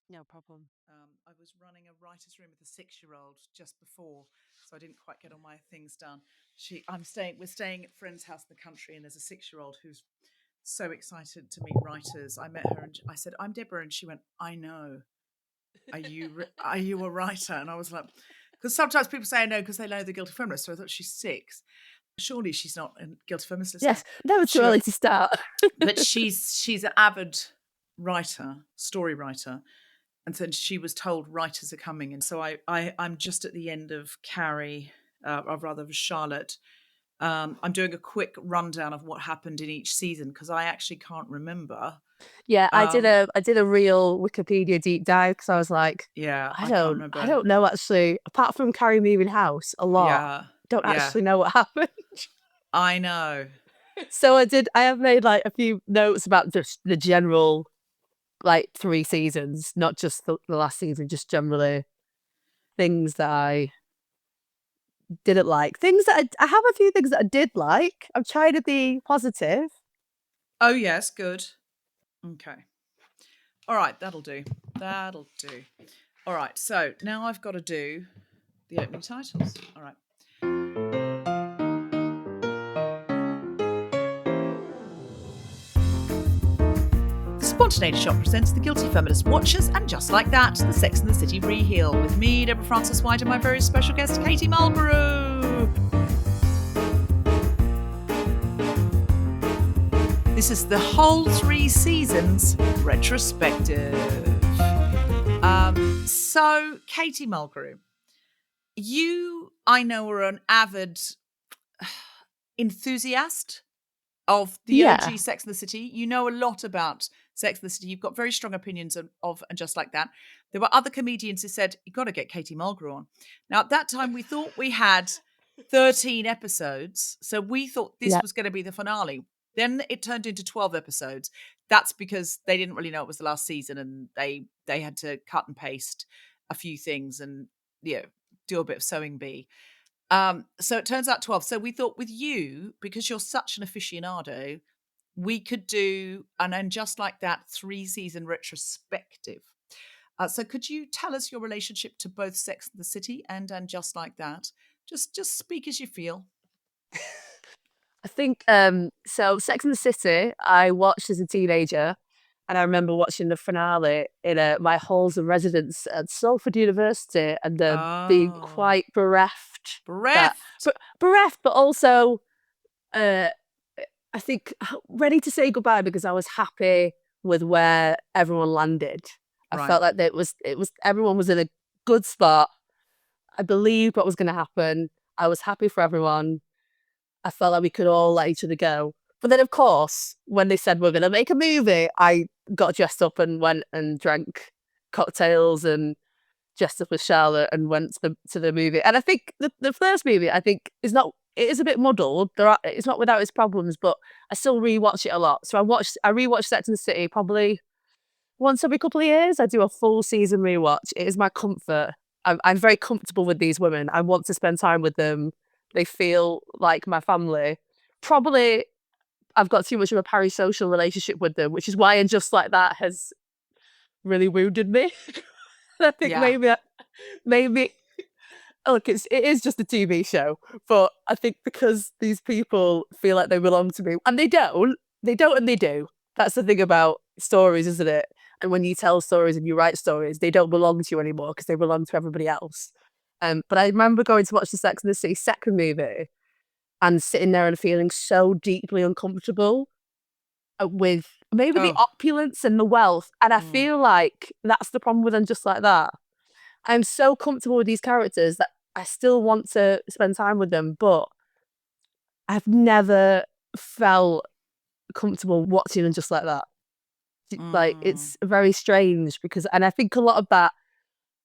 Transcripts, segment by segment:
No problem. I was running a writer's room with a 6-year-old just before, so I didn't quite get all my things done. We're staying at a friend's house in the country, and there's a 6-year-old who's so excited to meet writers. I met her and I said, "I'm Deborah," and she went, "I know. Are you a writer?" And I was like, because sometimes people say I know because they know the Guilty Feminist. So I thought she's 6. Surely she's not a Guilty Feminist listener. Yes, never too She went, early to start. but she's an avid writer, story writer, and so she was told writers are coming, and so I'm just at the end of Carrie, or rather of Charlotte. I'm doing a quick rundown of what happened in each season because I actually can't remember. Yeah, Um, I did a real Wikipedia deep dive because I was like, yeah, I can't I remember. don't know actually. Apart from Carrie moving house a lot, Yeah, don't yeah, actually know what happened. I know. So I have made like a few notes about just the general like 3 seasons, not just the last season, just generally things that I didn't like. Things that I have a few things that I did like. I'm trying to be positive. Oh yes, good. Okay. All right, that'll do. That'll do. All right, so now I've got to do the opening titles. All right. Spontaneity Shop presents The Guilty Feminist Watchers, and just like that, the Sex and the City Reheal with me, Deborah Frances-White, and my very special guest, Katie Mulgrew. This is the whole 3 seasons retrospective. So, Katie Mulgrew, you, I know, are an avid enthusiast of the Yeah, OG Sex and the City. You know a lot about Sex and the City. You've got very strong opinions of and just like that. There were other comedians who said, you've got to get Katie Mulgrew on. Now, at that time, we thought we had 13 episodes. So we thought this yeah, was going to be the finale. Then it turned into 12 episodes. That's because they didn't really know it was the last season, and they had to cut and paste a few things and, you know, do a bit of sewing bee. So it turns out 12. So we thought with you, because you're such an aficionado, we could do and just like that 3-season retrospective. So could you tell us your relationship to both Sex and the City and just like that? Just speak as you feel. I think so Sex and the City I watched as a teenager, and I remember watching the finale in my halls of residence at Salford University, and being Oh, quite bereft that bereft. bereft, but also uh, I think ready to say goodbye because I was happy with where everyone landed. I Right. felt like it was everyone was in a good spot. I believed what was going to happen. I was happy for everyone. I felt like we could all let each other go. But then, of course, when they said we're going to make a movie, I got dressed up and went and drank cocktails and dressed up as Charlotte and went to the movie. And I think the first movie, I think, it is a bit muddled. It's not without its problems, but I still rewatch it a lot. So I rewatch Sex and the City probably once every couple of years. I do a full season rewatch. It is my comfort. I'm very comfortable with these women. I want to spend time with them. They feel like my family. Probably I've got too much of a parasocial relationship with them, which is why And Just Like That has really wounded me. I think Yeah. maybe look, it is just a TV show, but I think because these people feel like they belong to me, and they don't, and they do. That's the thing about stories, isn't it? And when you tell stories and you write stories, they don't belong to you anymore because they belong to everybody else. But I remember going to watch the Sex and the City second movie and sitting there and feeling so deeply uncomfortable with maybe the Oh. opulence and the wealth. And I Mm, feel like that's the problem with them, Just Like That. I'm so comfortable with these characters that I still want to spend time with them, but I've never felt comfortable watching them just like that. Like mm, it's very strange and I think a lot of that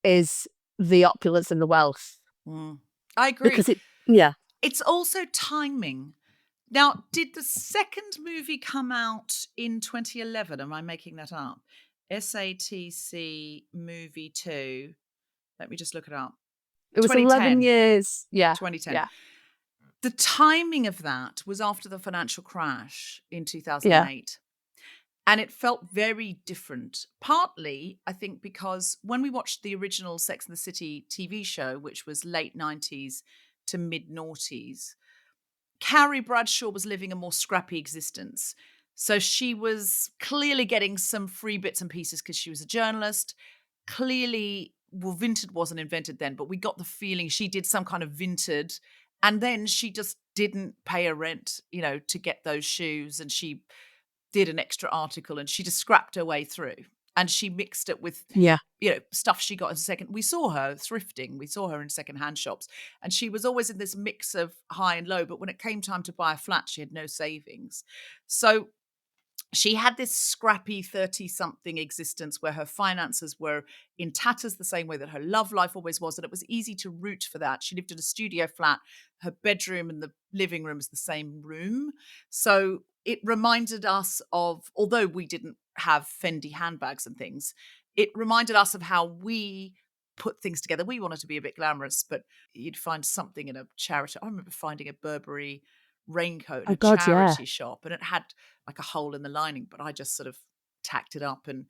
is the opulence and the wealth mm. I agree. because yeah, It's also timing. Now, did the second movie come out in 2011? Am I making that up? SATC movie 2. Let me just look it up. it was 11 2010. years. Yeah, 2010. yeah, The timing of that was after the financial crash in yeah, 2008. And it felt very different. Partly, I think, because when we watched the original Sex and the City TV show, which was late 90s to mid noughties, Carrie Bradshaw was living a more scrappy existence. So she was clearly getting some free bits and pieces because she was a journalist. Clearly, well, Vinted wasn't invented then, but we got the feeling she did some kind of Vinted. And then she just didn't pay her rent, to get those shoes. And she did an extra article and she just scrapped her way through. And she mixed it with Yeah. stuff she got as a second. We saw her thrifting. We saw her in secondhand shops. And she was always in this mix of high and low. But when it came time to buy a flat, she had no savings. So she had this scrappy 30-something existence where her finances were in tatters the same way that her love life always was. And it was easy to root for that. She lived in a studio flat. Her bedroom and the living room is the same room. So it reminded us of, although we didn't have Fendi handbags and things, it reminded us of how we put things together. We wanted to be a bit glamorous, but you'd find something in a charity. I remember finding a Burberry raincoat in Oh a God, yeah. charity shop, and it had like a hole in the lining, but I just sort of tacked it up. And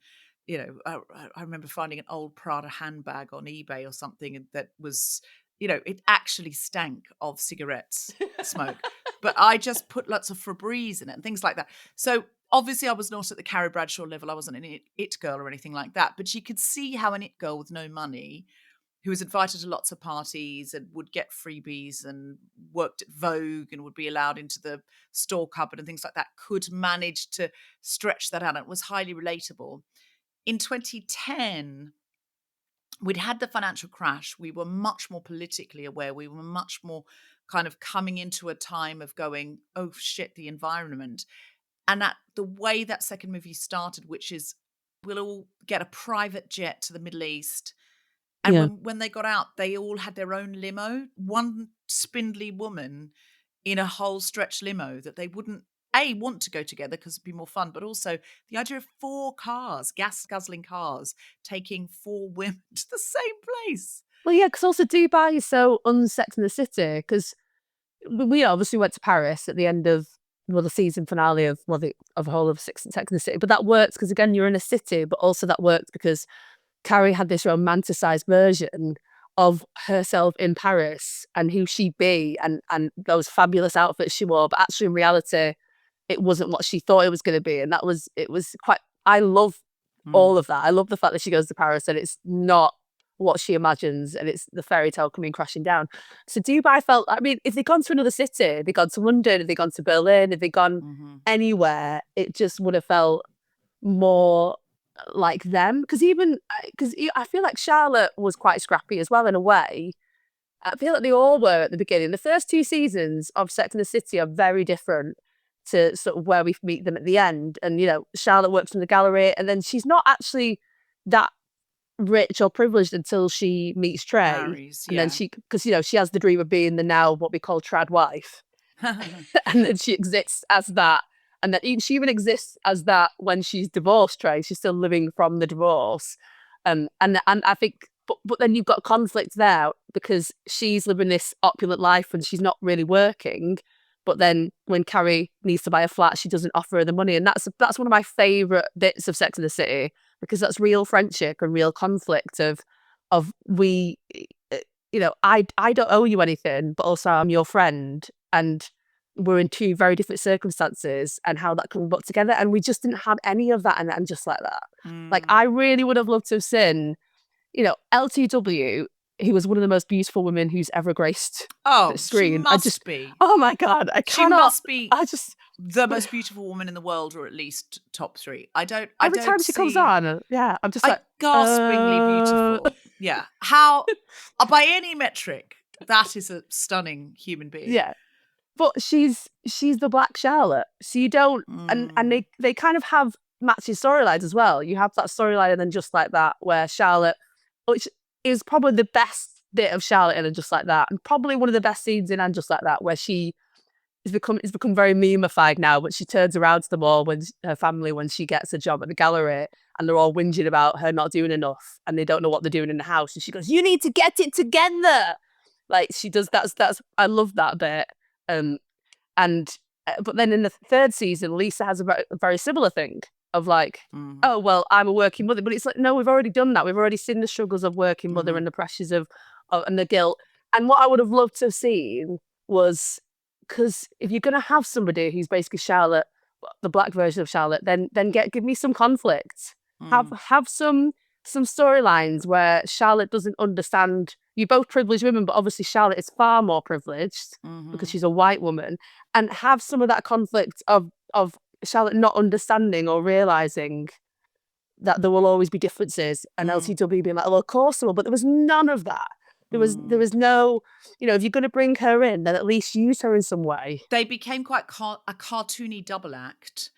I remember finding an old Prada handbag on eBay or something that was, it actually stank of cigarettes smoke, but I just put lots of Febreze in it and things like that. So obviously I was not at the Carrie Bradshaw level. I wasn't an it girl or anything like that, but you could see how an it girl with no money, who was invited to lots of parties and would get freebies and worked at Vogue and would be allowed into the store cupboard and things like that, could manage to stretch that out. And it was highly relatable. In 2010, we'd had the financial crash. We were much more politically aware. We were much more kind of coming into a time of going, oh shit, the environment. And that the way that second movie started, which is we'll all get a private jet to the Middle East. And Yeah. when they got out, they all had their own limo, one spindly woman in a whole stretch limo that they wouldn't, want to go together because it'd be more fun, but also the idea of 4 cars, gas-guzzling cars, taking 4 women to the same place. Well, yeah, because also Dubai is so unsex in the city, because we obviously went to Paris at the end of the season finale of the whole of Sex and the City, but that works because again you're in a city, but also that works because Carrie had this romanticized version of herself in Paris and who she'd be and those fabulous outfits she wore, but actually in reality it wasn't what she thought it was going to be, and it was quite. I love all of that. I love the fact that she goes to Paris and it's not what she imagines and it's the fairy tale coming crashing down. So Dubai felt, I mean, if they'd gone to another city, if they'd gone to London, if they'd gone to Berlin, if they'd gone anywhere, it just would have felt more like them. Because I feel like Charlotte was quite scrappy as well in a way. I feel like they all were at the beginning. The first 2 seasons of Sex and the City are very different to sort of where we meet them at the end. And, Charlotte works in the gallery and then she's not actually that rich or privileged until she meets Trey. Harry's, and then because, she has the dream of being the now what we call trad wife. And then she exists as that. And that she even exists as that when she's divorced Trey. She's still living from the divorce. And I think, but then you've got conflict there because she's living this opulent life and she's not really working. But then when Carrie needs to buy a flat, she doesn't offer her the money. And that's one of my favourite bits of Sex and the City, because that's real friendship and real conflict of we, I don't owe you anything, but also I'm your friend. And we're in 2 very different circumstances and how that can work together. And we just didn't have any of that and just like that. Like, I really would have loved to have seen, LTW, who was one of the most beautiful women who's ever graced the screen. She must be. Oh my God, I cannot. She must be the most beautiful woman in the world, or at least top 3. Every time she comes on, yeah, I'm just like gaspingly beautiful. Yeah. How, by any metric, that is a stunning human being. Yeah. But she's the Black Charlotte. So you don't, and they kind of have matching storylines as well. You have that storyline and then Just Like That, where Charlotte, which is probably the best bit of Charlotte in And Just Like That, and probably one of the best scenes in And Just Like That, where she is become very memeified now, but she turns around to them all when her family, when she gets a job at the gallery, and they're all whinging about her not doing enough and they don't know what they're doing in the house. And she goes, "You need to get it together." Like she does. That's I love that bit. But then in the 3rd season, Lisa has a very similar thing. of like, Mm. oh, well, I'm a working mother. But it's like, no, we've already done that. We've already seen the struggles of working mother and the pressures of and the guilt. And what I would have loved to have seen was, because if you're going to have somebody who's basically Charlotte, the black version of Charlotte, then give me some conflict. Have some storylines where Charlotte doesn't understand. You're both privileged women, but obviously Charlotte is far more privileged because she's a white woman, and have some of that conflict of Charlotte not understanding or realizing that there will always be differences, and LTW being like, well, of course there will, but there was none of that. There was no, if you're going to bring her in, then at least use her in some way. They became quite a cartoony double act.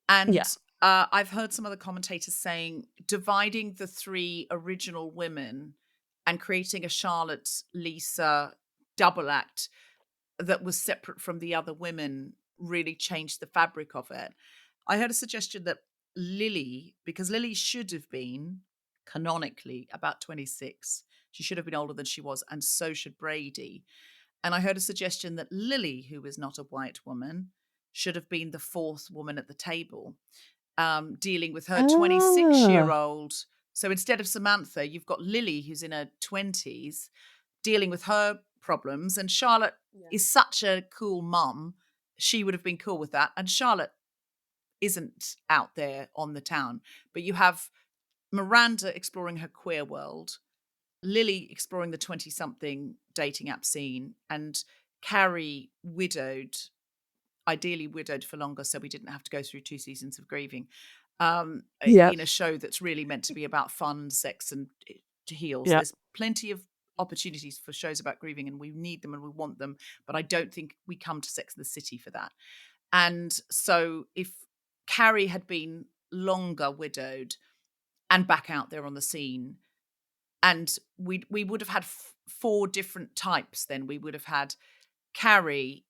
And Yeah. I've heard some other commentators saying dividing the three original women and creating a Charlotte, Lisa double act that was separate from the other women really changed the fabric of it. I heard a suggestion that Lily, because Lily should have been canonically about 26, she should have been older than she was, and so should Brady. And I heard a suggestion that Lily, who is not a white woman, should have been the fourth woman at the table, dealing with her 26-year-old. So instead of Samantha, you've got Lily, who's in her 20s, dealing with her problems. And Charlotte is such a cool mum. She would have been cool with that. And Charlotte isn't out there on the town. But you have Miranda exploring her queer world, Lily exploring the 20-something dating app scene, and Carrie widowed, ideally widowed for longer so we didn't have to go through 2 seasons of grieving, in a show that's really meant to be about fun, sex, and heels. There's plenty of opportunities for shows about grieving, and we need them and we want them, but I don't think we come to Sex and the City for that. And so if Carrie had been longer widowed and back out there on the scene, and we would have had 4 different types then. We would have had Carrie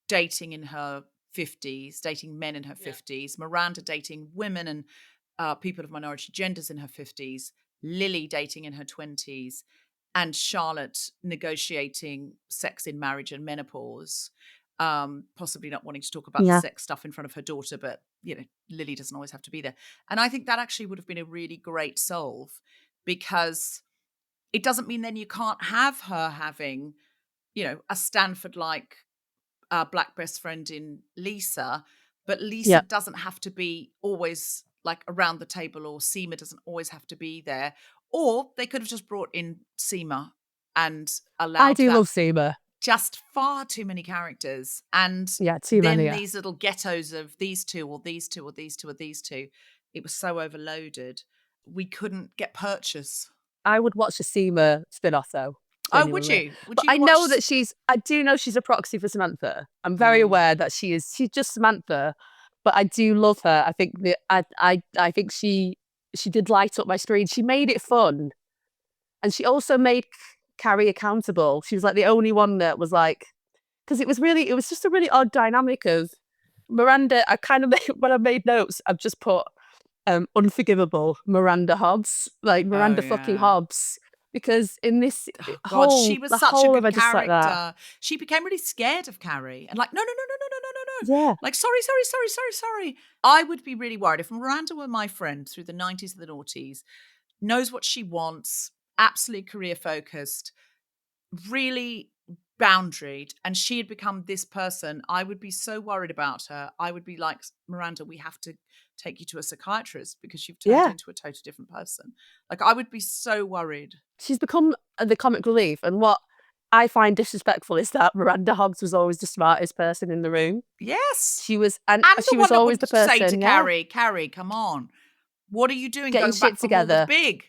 dating in her 50s, dating men in her 50s, Miranda dating women and people of minority genders in her 50s, Lily dating in her 20s, and Charlotte negotiating sex in marriage and menopause, possibly not wanting to talk about the sex stuff in front of her daughter, but, Lily doesn't always have to be there. And I think that actually would have been a really great solve, because it doesn't mean then you can't have her having, a Stanford-like black best friend in Lisa, but Lisa doesn't have to be always like around the table, or Seema doesn't always have to be there. Or they could have just brought in Seema and allowed I do that. love Seema. Just far too many characters. And too then many, these little ghettos of these two or these two or these two or these two. It was so overloaded. We couldn't get purchase. I would watch a Seema spin-off though. Oh, would Genuinely. you? Would But you I watch? know that I do know she's a proxy for Samantha. I'm very aware that she's just Samantha, but I do love her. I think that I think she did light up my screen. She made it fun. And she also made Carrie accountable. She was like the only one that was like, because it was just a really odd dynamic of Miranda. I kind of when I made notes, I've just put unforgivable Miranda Hobbs, like Miranda fucking Hobbs. Because in this she was such a good character. Like she became really scared of Carrie and like, no. Yeah. Like, sorry. I would be really worried if Miranda were my friend through the 90s and the noughties, knows what she wants, absolutely career focused, really boundaried, and she had become this person. I would be so worried about her. I would be like, Miranda, we have to take you to a psychiatrist because you've turned into a totally different person. Like, I would be so worried. She's become the comic relief, and what I find disrespectful is that Miranda Hobbs was always the smartest person in the room. Yes, she was, and she was always the person. Say to Carrie, come on, what are you doing? Get going your shit back together. From Big.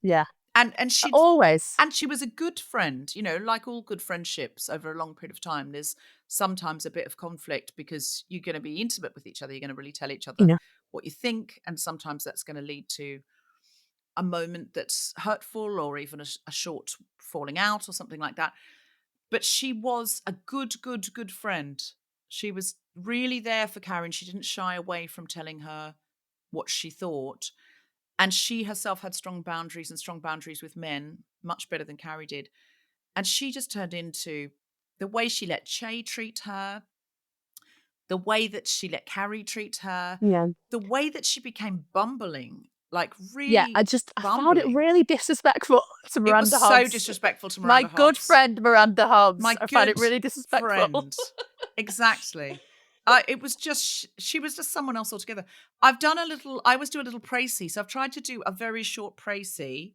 Yeah, and she always, and she was a good friend. Like all good friendships over a long period of time, there's sometimes a bit of conflict because you're going to be intimate with each other. You're going to really tell each other what you think, and sometimes that's going to lead to a moment that's hurtful or even a short falling out or something like that. But she was a good friend. She was really there for Karen. She didn't shy away from telling her what she thought. And she herself had strong boundaries with men, much better than Carrie did. And she just turned into the way she let Che treat her, the way that she let Carrie treat her, Yeah. the way that she became bumbling, like really Yeah, I found it bumbling. really disrespectful to It Miranda was so Hobbs. disrespectful to My Miranda good Hobbs. friend Miranda Hobbs. My I found it good really disrespectful. friend. Exactly. It was just, she was just someone else altogether. I always do a little précis. So I've tried to do a very short précis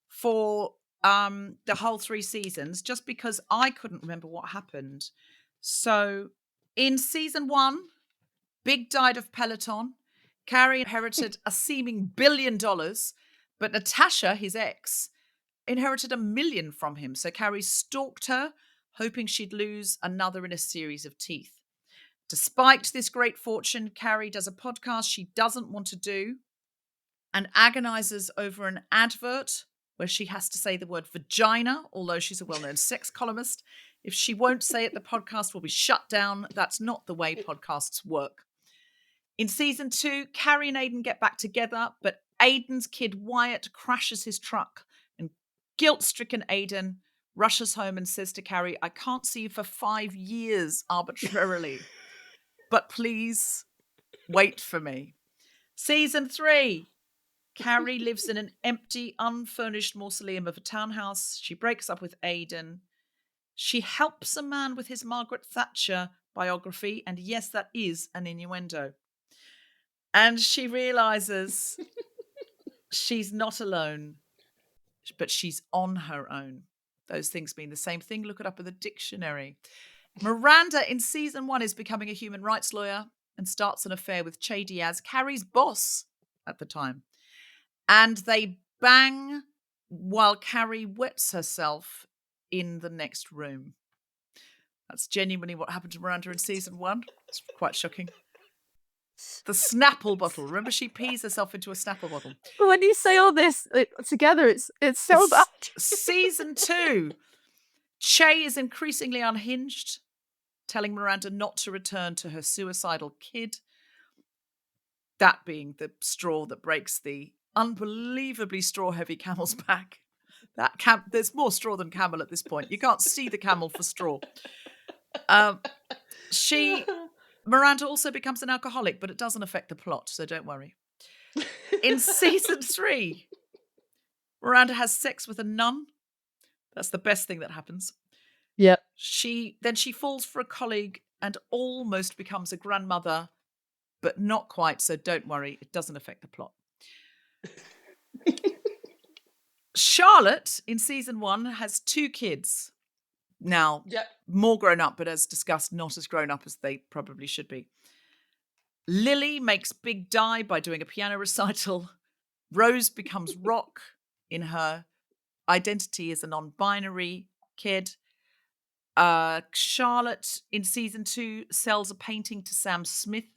for the whole 3 seasons, just because I couldn't remember what happened. So in season 1, Big died of Peloton. Carrie inherited a seeming $1 billion, but Natasha, his ex, inherited $1 million from him. So Carrie stalked her, hoping she'd lose another in a series of teeth. Despite this great fortune, Carrie does a podcast she doesn't want to do and agonizes over an advert where she has to say the word vagina, although she's a well-known sex columnist. If she won't say it, the podcast will be shut down. That's not the way podcasts work. In season 2, Carrie and Aidan get back together, but Aidan's kid Wyatt crashes his truck, and guilt-stricken Aidan rushes home and says to Carrie, I can't see you for 5 years arbitrarily, but please wait for me. Season 3, Carrie lives in an empty, unfurnished mausoleum of a townhouse. She breaks up with Aidan. She helps a man with his Margaret Thatcher biography, and yes, that is an innuendo. And she realizes she's not alone, but she's on her own. Those things mean the same thing. Look it up in the dictionary. Miranda in season 1 is becoming a human rights lawyer and starts an affair with Che Diaz, Carrie's boss at the time. And they bang while Carrie wets herself in the next room. That's genuinely what happened to Miranda in season 1. It's quite shocking. The Snapple bottle. Remember, she pees herself into a Snapple bottle. When you say all this together, it's so bad. Season 2. Che is increasingly unhinged, telling Miranda not to return to her suicidal kid. That being the straw that breaks the unbelievably straw-heavy camel's back. There's more straw than camel at this point. You can't see the camel for straw. Miranda also becomes an alcoholic, but it doesn't affect the plot, so don't worry. In season 3, Miranda has sex with a nun. That's the best thing that happens. Yep. She falls for a colleague and almost becomes a grandmother, but not quite, so don't worry, it doesn't affect the plot. Charlotte, in season 1, has 2 kids. Now, more grown up, but as discussed, not as grown up as they probably should be. Lily makes Big die by doing a piano recital. Rose becomes Rock in her identity as a non-binary kid. Charlotte, in season 2, sells a painting to Sam Smith,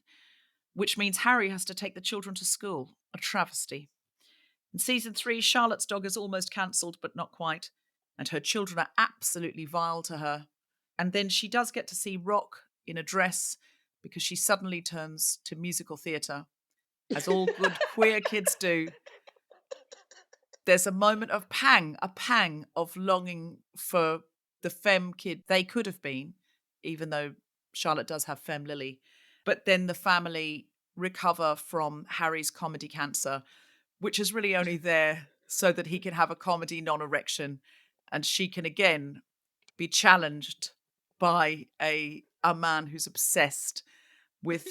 which means Harry has to take the children to school. A travesty. In season 3, Charlotte's dog is almost cancelled, but not quite, and her children are absolutely vile to her. And then she does get to see Rock in a dress because she suddenly turns to musical theatre, as all good queer kids do. There's a moment of a pang of longing for the femme kid they could have been, even though Charlotte does have femme Lily. But then the family recover from Harry's comedy cancer, which is really only there so that he can have a comedy non-erection and she can again be challenged by a man who's obsessed with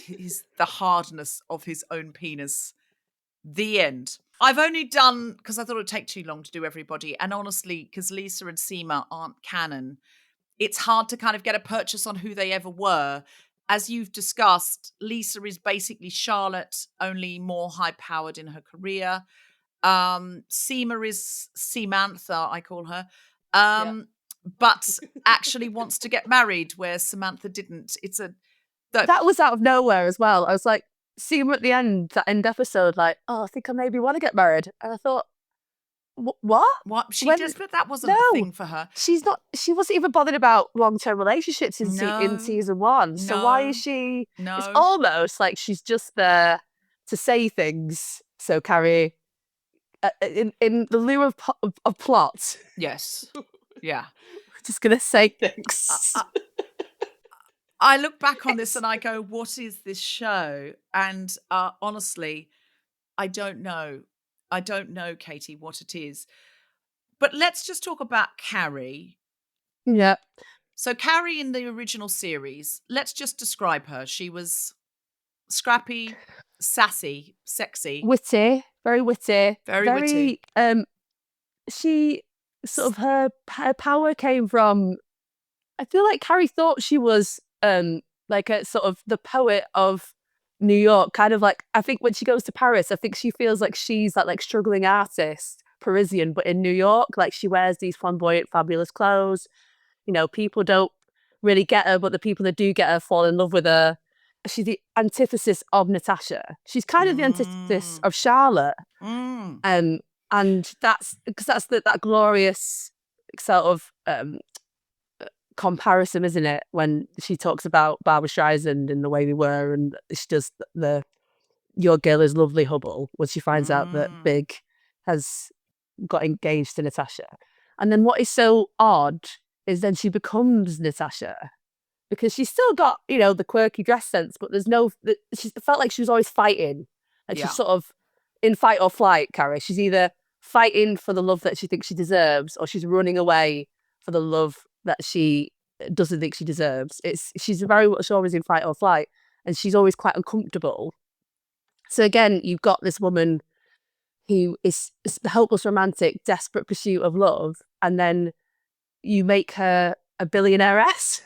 the hardness of his own penis. The end. I've only done, because I thought it would take too long to do everybody, and honestly, because Lisa and Seema aren't canon, it's hard to kind of get a purchase on who they ever were. As you've discussed, Lisa is basically Charlotte, only more high-powered in her career. Seema is Samantha, I call her, but actually wants to get married, where Samantha didn't. That was out of nowhere as well. I was like, seeing her at the end, that end episode, like, oh, I think I maybe want to get married. And I thought, what? What? But that wasn't a thing for her. She wasn't even bothered about long-term relationships in season 1. So why is she? No. It's almost like she's just there to say things. So Carrie, in the lieu of plot. Yes. Yeah. We're just going to say things. I look back on this and I go, what is this show? And honestly, I don't know. I don't know, Katie, what it is. But let's just talk about Carrie. Yeah. So Carrie in the original series, let's just describe her. She was scrappy, sassy, sexy, Witty, very witty, very witty. very she sort of her power came from, I feel like Carrie thought she was like a sort of the poet of New York, kind of like, I think when she goes to Paris, I think she feels like she's that like struggling artist, Parisian, but in New York, like she wears these flamboyant, fabulous clothes. You know, people don't really get her, but the people that do get her fall in love with her. She's the antithesis of Natasha. She's kind of the antithesis of Charlotte. Mm. And that's because that's that glorious sort of comparison, isn't it? When she talks about Barbara Streisand and the way they were, and she does the "Your Girl Is Lovely" Hubble when she finds out that Big has got engaged to Natasha. And then what is so odd is then she becomes Natasha, because she's still got, you know, the quirky dress sense, but there's no, she felt like she was always fighting. And she's sort of in fight or flight, Carrie. She's either fighting for the love that she thinks she deserves, or she's running away for the love that she doesn't think she deserves. She's very much always in fight or flight, and she's always quite uncomfortable. So again, you've got this woman who is the hopeless romantic, desperate pursuit of love, and then you make her a billionairess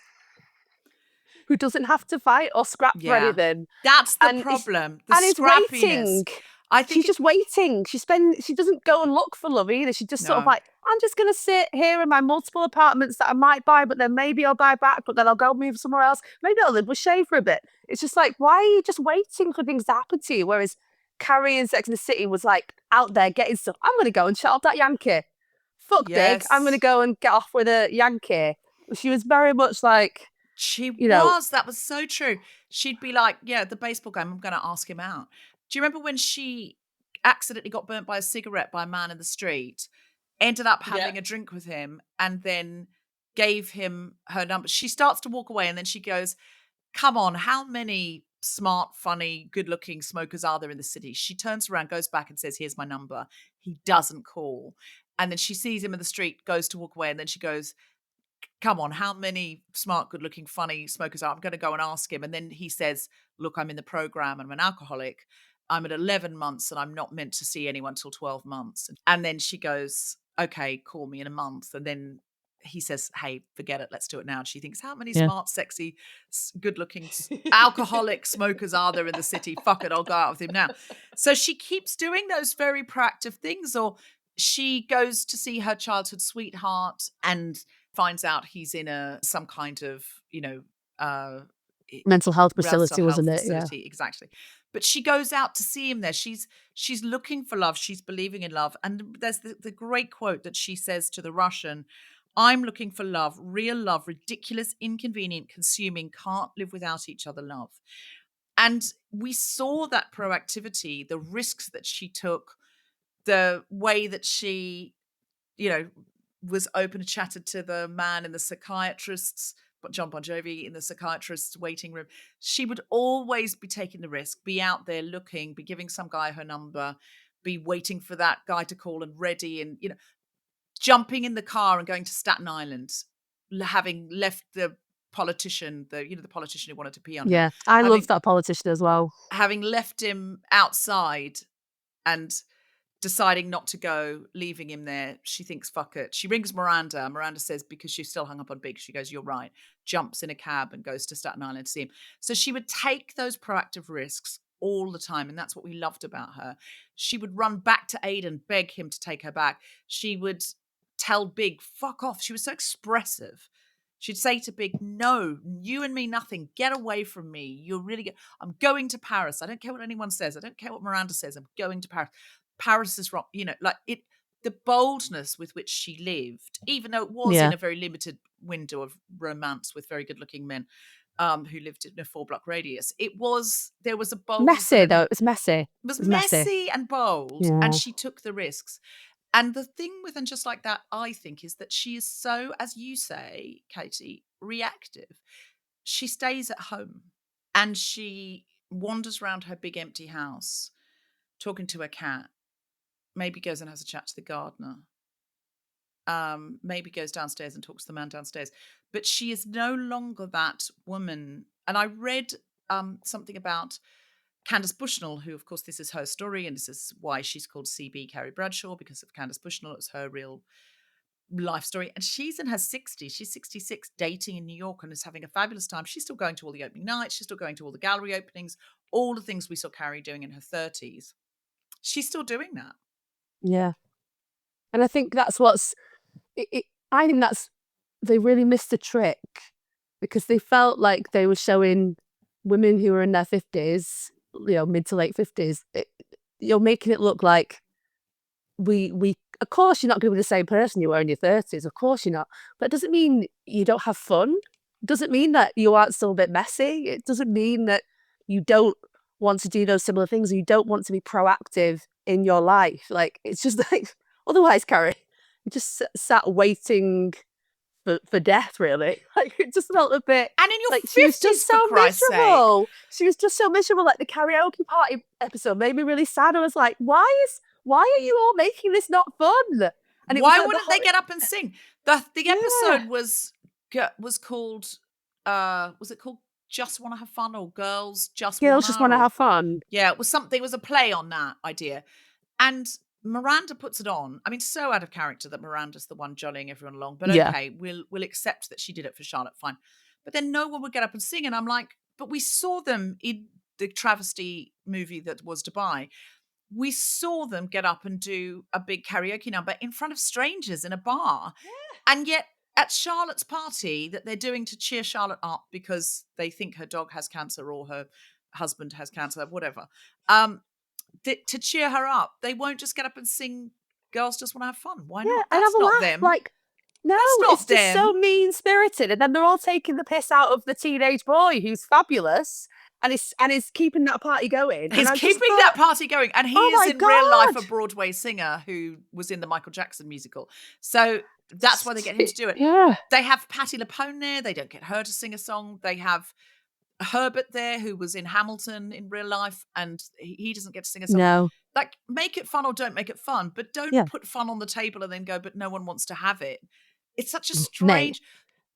who doesn't have to fight or scrap for anything. That's the and problem. The and is scrappiness. waiting. I think She's just waiting. She doesn't go and look for love either. She just sort of like, I'm just going to sit here in my multiple apartments that I might buy, but then maybe I'll buy back, but then I'll go move somewhere else. Maybe I'll live with Shay for a bit. It's just like, why are you just waiting for things to happen to you? Whereas Carrie in Sex and the City was like out there getting stuff. I'm going to go and shut up that Yankee. Fuck Big. I'm going to go and get off with a Yankee. She was very much like, that was so true. She'd be like, the baseball game, I'm going to ask him out. Do you remember when she accidentally got burnt by a cigarette by a man in the street, ended up having a drink with him, and then gave him her number? She starts to walk away, and then she goes, come on, how many smart, funny, good-looking smokers are there in the city? She turns around, goes back and says, here's my number. He doesn't call. And then she sees him in the street, goes to walk away, and then she goes, come on, how many smart, good-looking, funny smokers are? I'm going to go and ask him. And then he says, look, I'm in the program. I'm an alcoholic. I'm at 11 months and I'm not meant to see anyone till 12 months. And then she goes, okay, call me in a month. And then he says, hey, forget it. Let's do it now. And she thinks, how many smart, sexy, good-looking, alcoholic smokers are there in the city? Fuck it, I'll go out with him now. So she keeps doing those very proactive things. Or she goes to see her childhood sweetheart and finds out he's in some kind of, mental health facility, wasn't it? Yeah, exactly. But she goes out to see him there. She's looking for love. She's believing in love. And there's the great quote that she says to the Russian, I'm looking for love, real love, ridiculous, inconvenient, consuming, can't live without each other love. And we saw that proactivity, the risks that she took, the way that she, was open and chatted to the man in the psychiatrist's, but John Bon Jovi in the psychiatrist's waiting room. She would always be taking the risk, be out there looking, be giving some guy her number, be waiting for that guy to call and ready, and, jumping in the car and going to Staten Island, having left the politician, the politician who wanted to pee on her. Yeah, I love that politician as well. Having left him outside and deciding not to go, leaving him there, she thinks, fuck it. She rings Miranda. Miranda says, because she's still hung up on Big, she goes, you're right. Jumps in a cab and goes to Staten Island to see him. So she would take those proactive risks all the time. And that's what we loved about her. She would run back to Aidan, beg him to take her back. She would tell Big, fuck off. She was so expressive. She'd say to Big, no, you and me, nothing. Get away from me. You're really good. I'm going to Paris. I don't care what anyone says. I don't care what Miranda says. I'm going to Paris. Paris is wrong. The boldness with which she lived, even though it was in a very limited window of romance with very good looking men who lived in a 4-block radius. There was a boldness. Messy though. It was messy. It was messy and bold. Yeah. And she took the risks. And the thing with And Just Like That, I think, is that she is so, as you say, Katie, reactive. she stays at home and she wanders around her big empty house talking to her cat, maybe goes and has a chat to the gardener, maybe goes downstairs and talks to the man downstairs. But she is no longer that woman. And I read something about Candace Bushnell, who, of course, this is her story, and this is why she's called CB Carrie Bradshaw, because of Candace Bushnell. It was her real life story. And she's in her 60s. She's 66, dating in New York and is having a fabulous time. She's still going to all the opening nights. She's still going to all the gallery openings, all the things we saw Carrie doing in her 30s. She's still doing that. Yeah. And I think that's I think they really missed the trick, because they felt like they were showing women who were in their 50s, mid to late 50s, you're making it look like of course you're not going to be the same person you were in your 30s, of course you're not, but it doesn't mean you don't have fun. It doesn't mean that you aren't still a bit messy. It doesn't mean that you don't want to do those similar things, or you don't want to be proactive in your life. Like, it's just like, otherwise, Carrie, you just sat waiting for death, really. Like, it just felt a bit, and in your like 50s, she was just so miserable. Sake. She was just so miserable. Like, the karaoke party episode made me really sad. I was like, why are you all making this not fun? And why wouldn't they get up and sing? The episode was called was it called Just Want to Have Fun, or Girls Just Want to Have Fun? Yeah, it was something. It was a play on that idea. And Miranda puts it on. I mean, so out of character that Miranda's the one jollying everyone along. But okay, we'll accept that she did it for Charlotte, fine. But then no one would get up and sing. And I'm like, but we saw them in the travesty movie that was Dubai. We saw them get up and do a big karaoke number in front of strangers in a bar. Yeah. And yet at Charlotte's party that they're doing to cheer Charlotte up because they think her dog has cancer or her husband has cancer, whatever, to cheer her up, they won't just get up and sing Girls Just Want to Have Fun. Why not? That's not them. Like, no, it's just so mean-spirited. And then they're all taking the piss out of the teenage boy who's fabulous. And is keeping that party going. He's keeping that party going. And he is in real life a Broadway singer who was in the Michael Jackson musical. So that's why they get him to do it. Yeah. They have Patti LuPone there. They don't get her to sing a song. They have Herbert there, who was in Hamilton in real life, and he doesn't get to sing a song. No. Like, make it fun or don't make it fun. But don't put fun on the table and then go, but no one wants to have it. It's such a strange...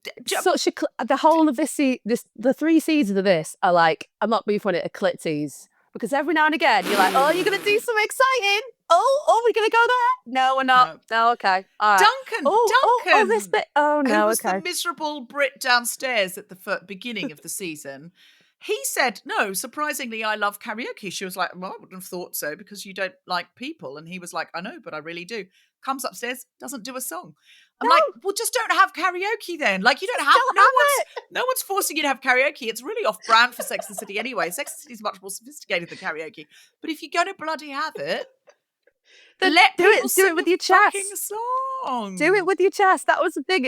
the whole of the 3 seasons of this are like, I'm not being funny, eclipses, because every now and again you're like, oh, you're gonna do something exciting. Oh, we're gonna go there. No, we're not. No, okay. All right. Duncan. This bit. Oh no, who was the miserable Brit downstairs at the beginning of the season. He said, no, surprisingly, I love karaoke. She was like, well, I wouldn't have thought so because you don't like people. And he was like, I know, but I really do. Comes upstairs, doesn't do a song. I'm like, well, just don't have karaoke then. Like, you don't have, no one's forcing you to have karaoke. It's really off brand for Sex and the City anyway. Sex and the City is much more sophisticated than karaoke. But if you're going to bloody have it, then do it with your chest. Song. Do it with your chest. That was the thing.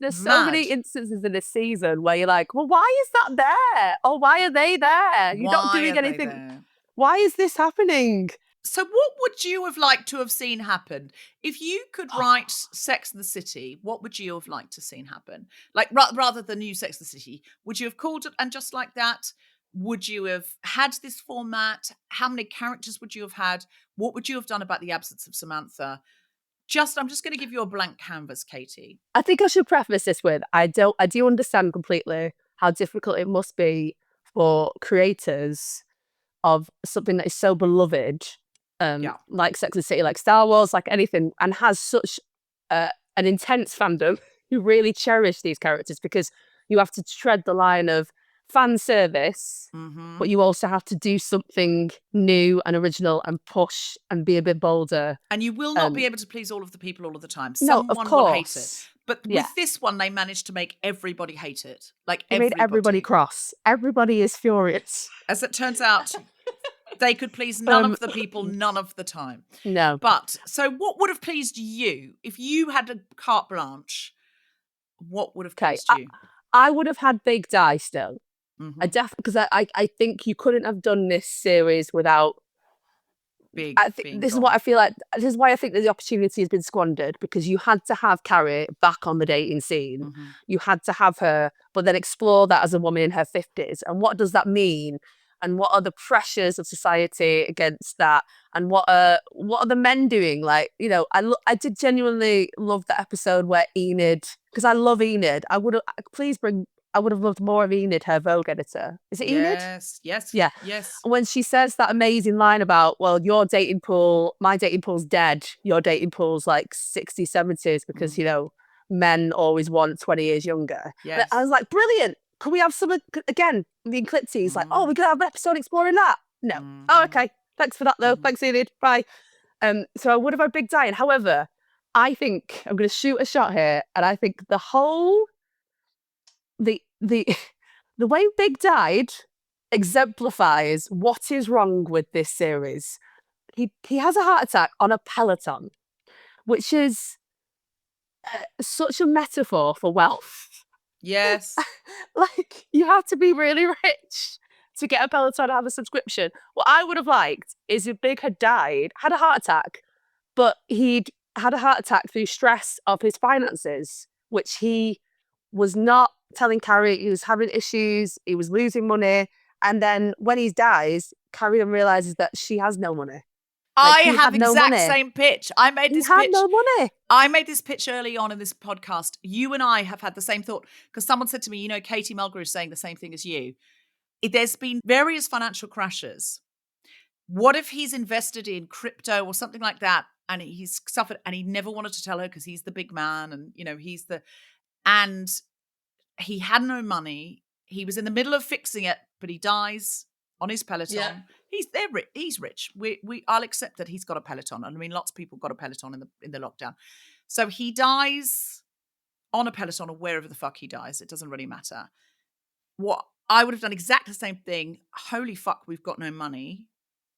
There's so many instances in this season where you're like, well, why is that there? Or why are they there? You're not doing anything. Why is this happening? So what would you have liked to have seen happen? If you could write Sex and the City, what would you have liked to seen happen? Like, rather than new Sex and the City, would you have called it And Just Like That? Would you have had this format? How many characters would you have had? What would you have done about the absence of Samantha? I'm just going to give you a blank canvas, Katie. I think I should preface this with, I do understand completely how difficult it must be for creators of something that is so beloved, like Sex and the City, like Star Wars, like anything, and has such an intense fandom who really cherish these characters, because you have to tread the line of fan service, but you also have to do something new and original and push and be a bit bolder. And you will not be able to please all of the people all of the time. Someone will hate it. But with this one, they managed to make everybody hate it. Like, they made everybody cross. Everybody is furious. As it turns out, they could please none of the people none of the time. No. But, so what would have pleased you? If you had a carte blanche, what would have pleased you? I would have had Big Di still. I definitely, because I think you couldn't have done this series without Big, I think being this is gone. what I feel like. This is why I think that the opportunity has been squandered, because you had to have Carrie back on the dating scene. Mhm. You had to have her, but then explore that as a woman in her 50s. And what does that mean? And what are the pressures of society against that? And what are the men doing? Like, you know, I did genuinely love the episode where Enid, because I love Enid. I would have loved more of Enid, her Vogue editor. Is it Enid? Yes, yes, Yeah. yes. When she says that amazing line about, well, your dating pool, my dating pool's dead. Your dating pool's like 60s, 70s because, you know, men always want 20 years younger. Yes. I was like, brilliant. Can we have some, again, the Eclipses? Like, oh, we're going to have an episode exploring that. No. Oh, okay. Thanks for that, though. Thanks, Enid. Bye. So I would have had Big dying. However, I think I'm going to shoot a shot here. And I think the whole, the way Big died exemplifies what is wrong with this series. He has a heart attack on a Peloton, which is such a metaphor for wealth. Yes. Like, you have to be really rich to get a Peloton and have a subscription. What I would have liked is if Big had died, had a heart attack, but he'd had a heart attack through stress of his finances, which he was not telling Carrie. He was having issues, he was losing money. And then when he dies, Carrie then realizes that she has no money. Like, I he have had no exact money. same pitch. I made He this had pitch. no money. I made this pitch early on in this podcast. You and I have had the same thought because someone said to me, you know, Katie Mulgrew is saying the same thing as you. There's been various financial crashes. What if he's invested in crypto or something like that and he's suffered and he never wanted to tell her because he's the big man and, you know, and he had no money. He was in the middle of fixing it, but he dies on his Peloton. Yeah. He's rich. I'll accept that he's got a Peloton. I mean, lots of people got a Peloton in the lockdown. So he dies on a Peloton or wherever the fuck he dies. It doesn't really matter. What I would have done exactly the same thing. Holy fuck, we've got no money.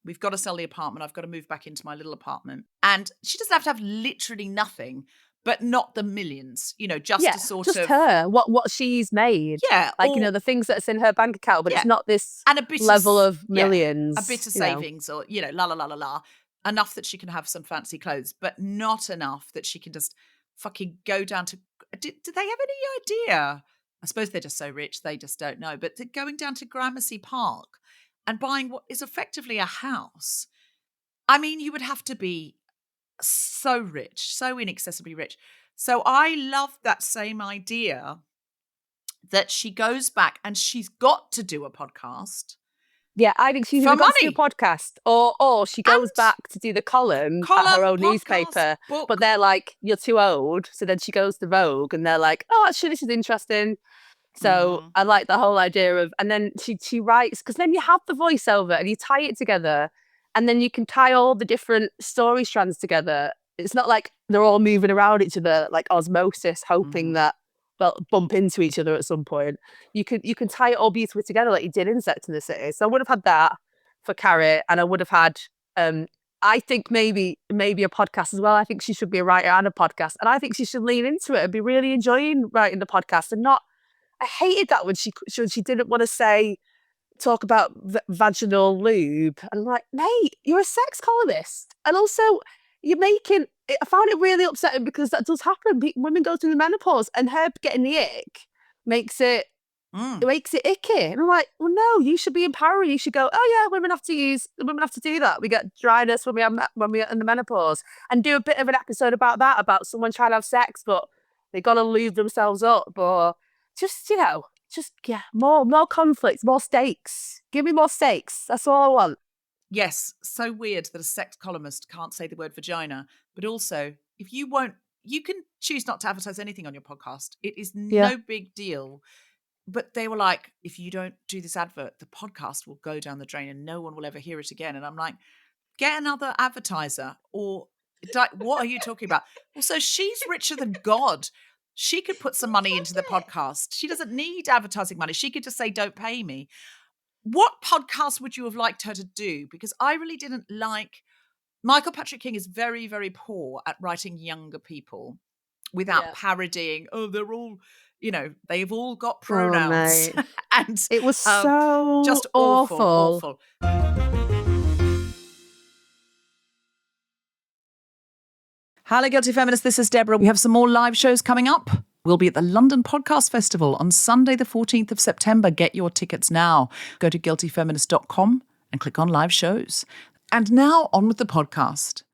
We've got to sell the apartment. I've got to move back into my little apartment. And she doesn't have to have literally nothing, but not the millions, you know, just to sort just of her, what she's made. Yeah. Like, you know, the things that's in her bank account, but it's not this and a bit level of millions. a bit of savings or, you know, la la la la la. Enough that she can have some fancy clothes, but not enough that she can just fucking go down to. Do they have any idea? I suppose they're just so rich, they just don't know. But going down to Gramercy Park and buying what is effectively a house. I mean, you would have to be so rich, so inaccessibly rich. So I love that same idea that she goes back and she's got to do a podcast. Yeah, I think she's either got to do a podcast or she goes back to do the column at her own newspaper. Book. But they're like, you're too old. So then she goes to Vogue and they're like, oh, actually, this is interesting. So I like the whole idea of, and then she writes, because then you have the voiceover and you tie it together and then you can tie all the different story strands together. It's not like they're all moving around each other like osmosis, hoping that they'll bump into each other at some point. You can tie it all beautifully together like you did in Sex and the City. So I would have had that for Carrie, and I would have had, I think maybe a podcast as well. I think she should be a writer and a podcast, and I think she should lean into it and be really enjoying writing the podcast and not. I hated that when she didn't want to talk about vaginal lube. And I'm like, mate, you're a sex columnist. And also, you're making, I found it really upsetting because that does happen. Women go through the menopause and her getting the ick makes it icky. And I'm like, well, no, you should be empowering. You should go, oh yeah, women have to do that. We get dryness when we're in the menopause, and do a bit of an episode about that, about someone trying to have sex, but they got to lube themselves up, or just, you know, more conflicts, more stakes. Give me more stakes. That's all I want. Yes, so weird that a sex columnist can't say the word vagina, but also if you can choose not to advertise anything on your podcast. It is no big deal. But they were like, if you don't do this advert, the podcast will go down the drain and no one will ever hear it again. And I'm like, get another advertiser, or like, what are you talking about? Well, so she's richer than God. She could put some money into the podcast. She doesn't need advertising money. She could just say, don't pay me. What podcast would you have liked her to do? Because I really didn't like... Michael Patrick King is very, very poor at writing younger people without parodying, oh, they're all, you know, they've all got pronouns. And it was so just awful. Hello, Guilty Feminists. This is Deborah. We have some more live shows coming up. We'll be at the London Podcast Festival on Sunday, the 14th of September. Get your tickets now. Go to guiltyfeminist.com and click on live shows. And now on with the podcast.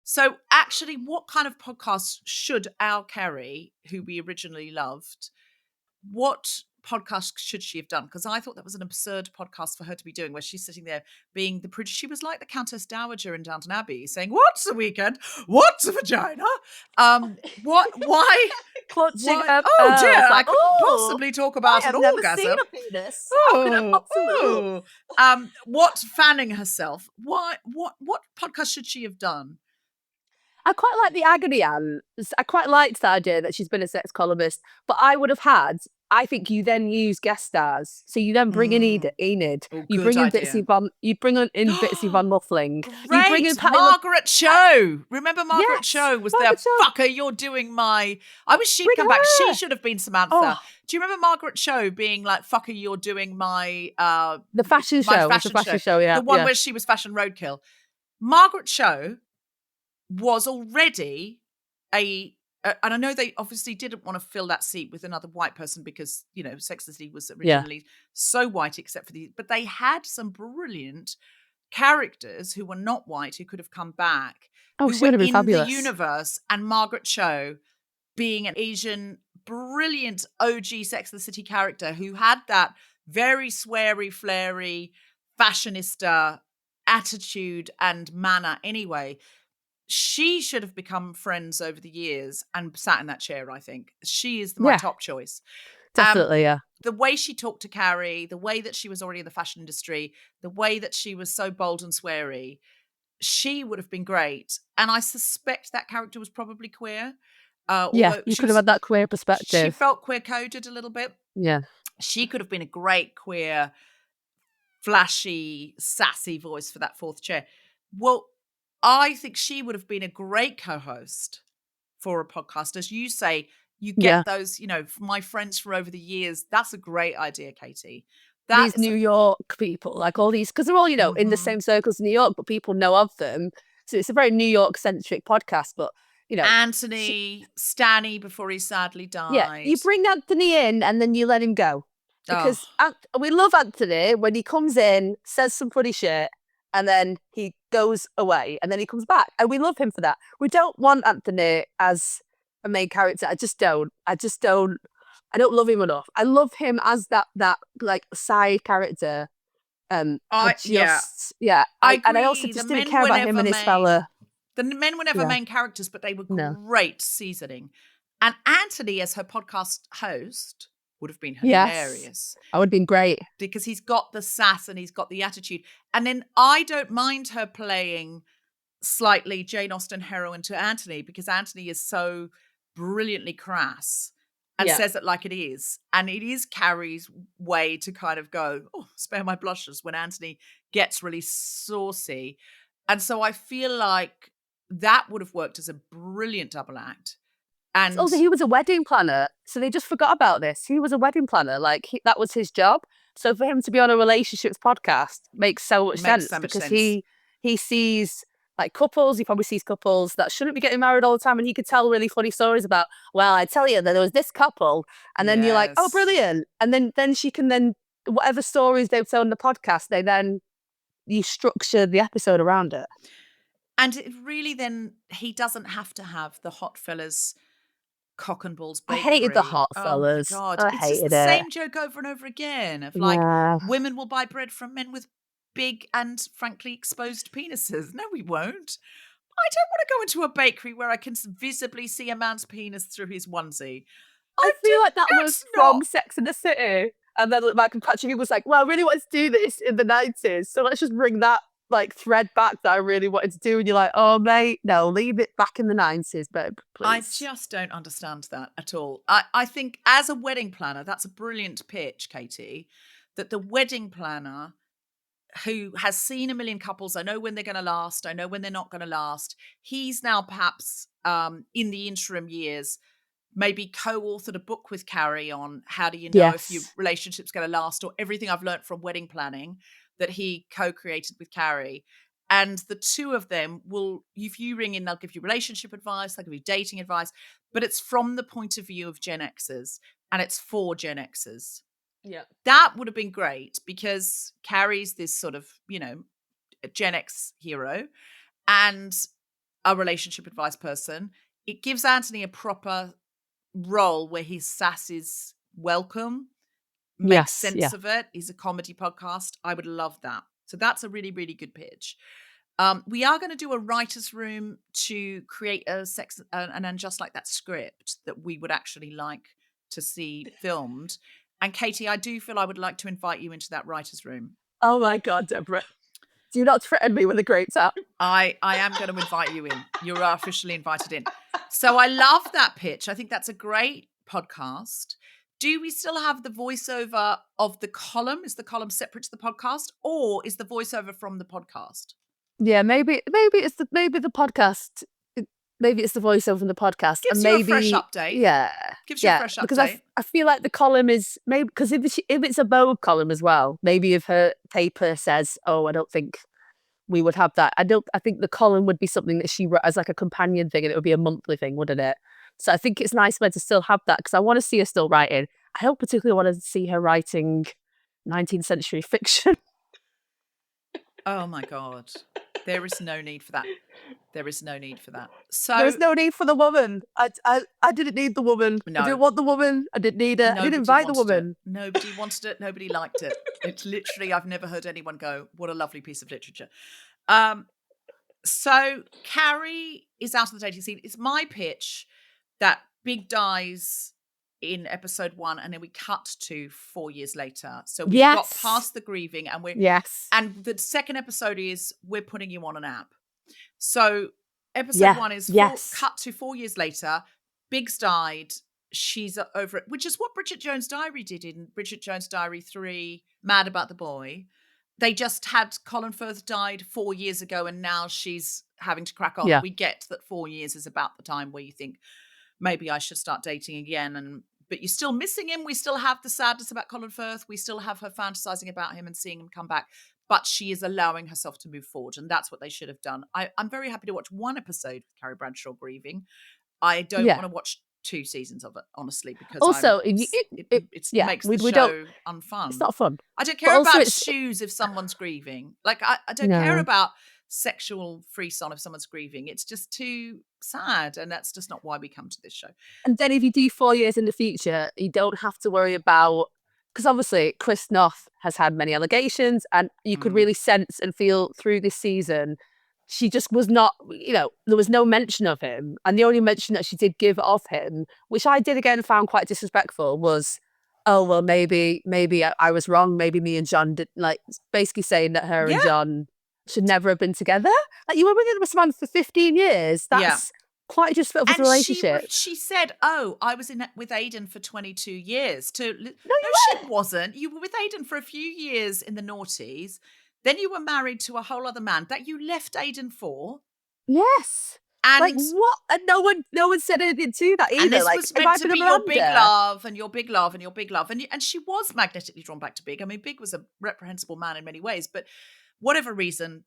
So actually, what kind of podcast should Al Carey, who we originally loved, what podcast should she have done? Because I thought that was an absurd podcast for her to be doing, where she's sitting there being the producer. She was like the Countess Dowager in Downton Abbey, saying, "What's a weekend? What's a vagina? What? Why? Clutching Why? her Oh dear, pearls, I like, couldn't "Oh, possibly talk about I an have never orgasm." seen a penis. How could I possibly? What fanning herself? Why? What podcast should she have done? I quite like the agony ants. I quite liked the idea that she's been a sex columnist, but I think you then use guest stars. So you then bring in Enid. Oh, You good bring in idea. You bring in Bitsy Von Muffling. You bring in Great, Margaret Cho. Remember Margaret Yes, Cho was Margaret there. Cho. Fucker, you're doing my. I wish she'd Bring come back. her. She should have been Samantha. Oh. Do you remember Margaret Cho being like, "Fucker, you're doing my The fashion my show. fashion The fashion show, yeah. the one yeah. where she was fashion roadkill." Margaret Cho was already and I know they obviously didn't want to fill that seat with another white person because, you know, Sex and the City was originally so white except for but they had some brilliant characters who were not white who could have come back. Oh, who she were would have been in fabulous. the universe, and Margaret Cho being an Asian, brilliant OG Sex and the City character who had that very sweary, flary, fashionista attitude and manner anyway. She should have become friends over the years and sat in that chair, I think. She is my top choice. Definitely, yeah. The way she talked to Carrie, the way that she was already in the fashion industry, the way that she was so bold and sweary, she would have been great. And I suspect that character was probably queer. Yeah, you could have had that queer perspective. She felt queer-coded a little bit. Yeah. She could have been a great queer, flashy, sassy voice for that fourth chair. Well, I think she would have been a great co-host for a podcast. As you say, you get those, you know, my friends for over the years. That's a great idea, Katie. These New York people, like all these, because they're all, you know, in the same circles in New York, but people know of them. So it's a very New York-centric podcast, but, you know. Anthony, Stanny before he sadly died. Yeah, you bring Anthony in and then you let him go. Because we love Anthony when he comes in, says some funny shit, and then he goes away, and then he comes back. And we love him for that. We don't want Anthony as a main character. I don't love him enough. I love him as that like side character. And I also just didn't care about him and his fella. The men were never main characters, but they were great seasoning. And Anthony as her podcast host would have been hilarious. I would have been great. Because he's got the sass and he's got the attitude. And then I don't mind her playing slightly Jane Austen heroine to Anthony, because Anthony is so brilliantly crass and says it like it is. And it is Carrie's way to kind of go, oh, spare my blushes, when Anthony gets really saucy. And so I feel like that would have worked as a brilliant double act. And also, he was a wedding planner, so they just forgot about this. He was a wedding planner, that was his job. So for him to be on a relationships podcast makes so much sense, because he sees like couples. He probably sees couples that shouldn't be getting married all the time, and he could tell really funny stories about. Well, I tell you that there was this couple, and then you're like, oh, brilliant. And then she can whatever stories they've told on the podcast, you structure the episode around it. And it really, then he doesn't have to have the hot fellas cock and balls bakery. I hated the hot fellas. Oh my God. I it's hated just the same joke over and over again of like, women will buy bread from men with big and frankly exposed penises. No, we won't. I don't want to go into a bakery where I can visibly see a man's penis through his onesie. I feel like that was from Sex and the City. And then Michael Patrick was like, well, I really wanted to do this in the 90s. So let's just bring that like thread back that I really wanted to do. And you're like, oh, mate, no, leave it back in the 90s, babe, please. I just don't understand that at all. I think as a wedding planner, that's a brilliant pitch, Katie, that the wedding planner who has seen a million couples, I know when they're going to last, I know when they're not going to last. He's now perhaps in the interim years maybe co-authored a book with Carrie on how do you know if your relationship's going to last, or everything I've learned from wedding planning that he co-created with Carrie. And the two of them will, if you ring in, they'll give you relationship advice, they'll give you dating advice, but it's from the point of view of Gen Xers, and it's for Gen Xers. Yeah. That would have been great because Carrie's this sort of, a Gen X hero and a relationship advice person. It gives Anthony a proper role where his sass is welcome, makes sense of it. He's a comedy podcast. I would love that. So that's a really, really good pitch. We are going to do a writer's room to create an And Just Like That script that we would actually like to see filmed. And Katie, I do feel I would like to invite you into that writer's room. Oh my God, Deborah. Do not threaten me with a great tap. I am going to invite you in. You're officially invited in. So I love that pitch. I think that's a great podcast. Do we still have the voiceover of the column? Is the column separate to the podcast, or is the voiceover from the podcast? Yeah, maybe it's the podcast. Maybe it's the voiceover from the podcast. Gives and you maybe, a fresh update. Yeah. Gives you a fresh update. Because I feel like the column is maybe, because if it's a Vogue column as well, maybe if her paper says, oh, I don't think we would have that. I think the column would be something that she wrote as like a companion thing, and it would be a monthly thing, wouldn't it? So I think it's nice for her to still have that, because I want to see her still writing. I don't particularly want to see her writing 19th century fiction. Oh my God. There is no need for that. There is no need for that. So there's no need for the woman. I didn't need the woman. No. I didn't want the woman. I didn't need her. I didn't invite the woman. Nobody wanted it. Nobody liked it. It's literally, I've never heard anyone go, what a lovely piece of literature. So Carrie is out of the dating scene. It's my pitch that Big dies in episode 1, and then we cut to 4 years later. So we've got past the grieving, and and the second episode is we're putting you on an app. So episode 1 is cut to 4 years later. Big's died. She's over it, which is what Bridget Jones' Diary did in Bridget Jones' Diary 3, Mad About the Boy. They just had Colin Firth died 4 years ago, and now she's having to crack on. Yeah. We get that 4 years is about the time where you think, maybe I should start dating again. But you're still missing him. We still have the sadness about Colin Firth. We still have her fantasizing about him and seeing him come back. But she is allowing herself to move forward. And that's what they should have done. I'm very happy to watch one episode with Carrie Bradshaw grieving. I don't want to watch 2 seasons of it, honestly, because also it makes the show unfun. It's not fun. I don't care about shoes if someone's grieving. Like, I don't care about sexual frisson if someone's grieving. It's just too sad, and that's just not why we come to this show. And then if you do 4 years in the future, you don't have to worry about, because obviously Chris Noth has had many allegations, and you could really sense and feel through this season she just was not, there was no mention of him, and the only mention that she did give of him, which I did again found quite disrespectful, was, oh well, maybe I was wrong, maybe me and John did, like, basically saying that her and John should never have been together. Like, you were with this man for 15 years. That's quite just a relationship. She said, oh, I was with Aidan for 22 years. No, she wasn't. You were with Aidan for a few years in the noughties. Then you were married to a whole other man that you left Aidan for. Yes. And like, what? And no one said anything to that either. And this like, was meant to be your big love and your big love and your big love. And she was magnetically drawn back to Big. I mean, Big was a reprehensible man in many ways, but whatever reason,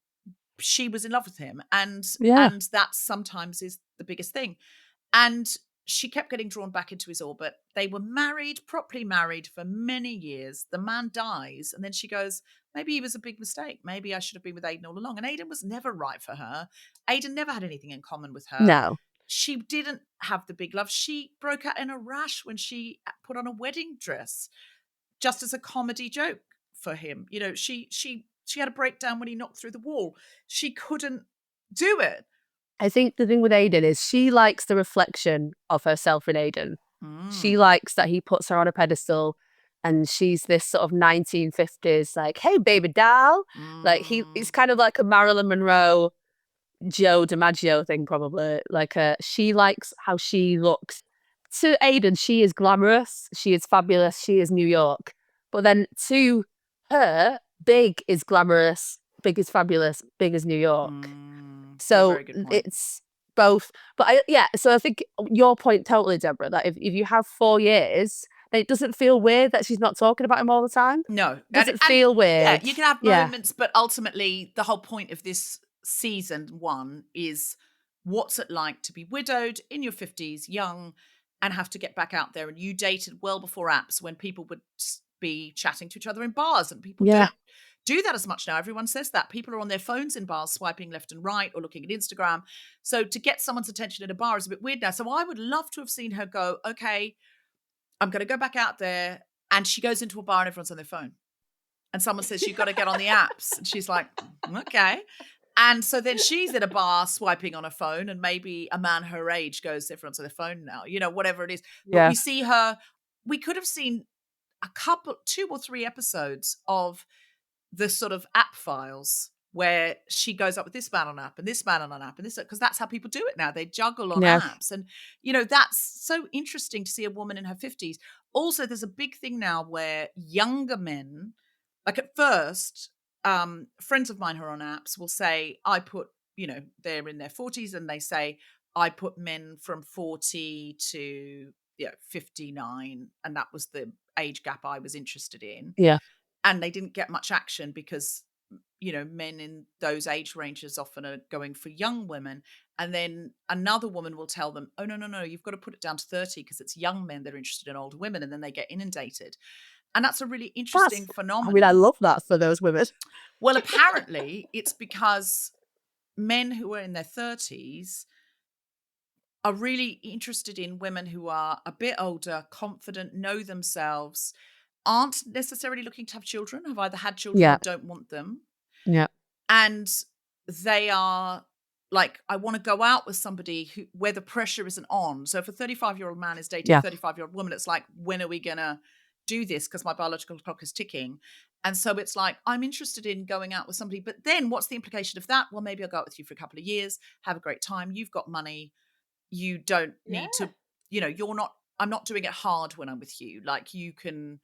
she was in love with him. And that sometimes is the biggest thing. And she kept getting drawn back into his orbit. They were married, properly married for many years. The man dies. And then she goes, maybe he was a big mistake. Maybe I should have been with Aidan all along. And Aidan was never right for her. Aidan never had anything in common with her. No. She didn't have the big love. She broke out in a rash when she put on a wedding dress, just as a comedy joke for him. She had a breakdown when he knocked through the wall. She couldn't do it. I think the thing with Aidan is she likes the reflection of herself in Aidan. She likes that he puts her on a pedestal, and she's this sort of 1950s, like, hey, baby doll. Like, he's kind of like a Marilyn Monroe, Joe DiMaggio thing, probably. Like, she likes how she looks. To Aidan, she is glamorous. She is fabulous. She is New York. But then to her, Big is glamorous. Big is fabulous. Big is New York. So it's both. But so I think your point totally, Deborah, that if you have 4 years, then it doesn't feel weird that she's not talking about him all the time. No. It doesn't feel weird. Yeah, you can have moments, but ultimately the whole point of this season 1 is what's it like to be widowed in your 50s, young, and have to get back out there. And you dated well before apps when people would be chatting to each other in bars, and people Yeah. don't do that as much now. Everyone says that. People are on their phones in bars, swiping left and right or looking at Instagram. So to get someone's attention in a bar is a bit weird now. So I would love to have seen her go, okay, I'm going to go back out there. And she goes into a bar and everyone's on their phone. And someone says, you've got to get on the apps. And she's like, okay. And so then she's in a bar swiping on her phone, and maybe a man her age goes, everyone's on their phone now, whatever it is. But Yeah. we see her, we could have seen a couple, 2 or 3 episodes of the sort of app files where she goes up with this man on an app and this man on an app and this, because that's how people do it now. They juggle on Yeah. apps. And, that's so interesting to see a woman in her 50s. Also, there's a big thing now where younger men, like at first, friends of mine who are on apps will say, I put, they're in their 40s and they say, I put men from 40 to 59. And that was the age gap I was interested in. Yeah. And they didn't get much action because, men in those age ranges often are going for young women. And then another woman will tell them, oh, no, you've got to put it down to 30 because it's young men that are interested in older women. And then they get inundated. And that's a really interesting phenomenon. I love that for those women. Well, apparently it's because men who are in their 30s are really interested in women who are a bit older, confident, know themselves, aren't necessarily looking to have children, have either had children Yeah. or don't want them. Yeah. And they are like, I want to go out with somebody where the pressure isn't on. So if a 35-year-old man is dating a 35-year-old woman, it's like, when are we going to do this? Because my biological clock is ticking. And so it's like, I'm interested in going out with somebody. But then what's the implication of that? Well, maybe I'll go out with you for a couple of years, have a great time. You've got money. You don't need to, I'm not doing it hard when I'm with you. Like, you can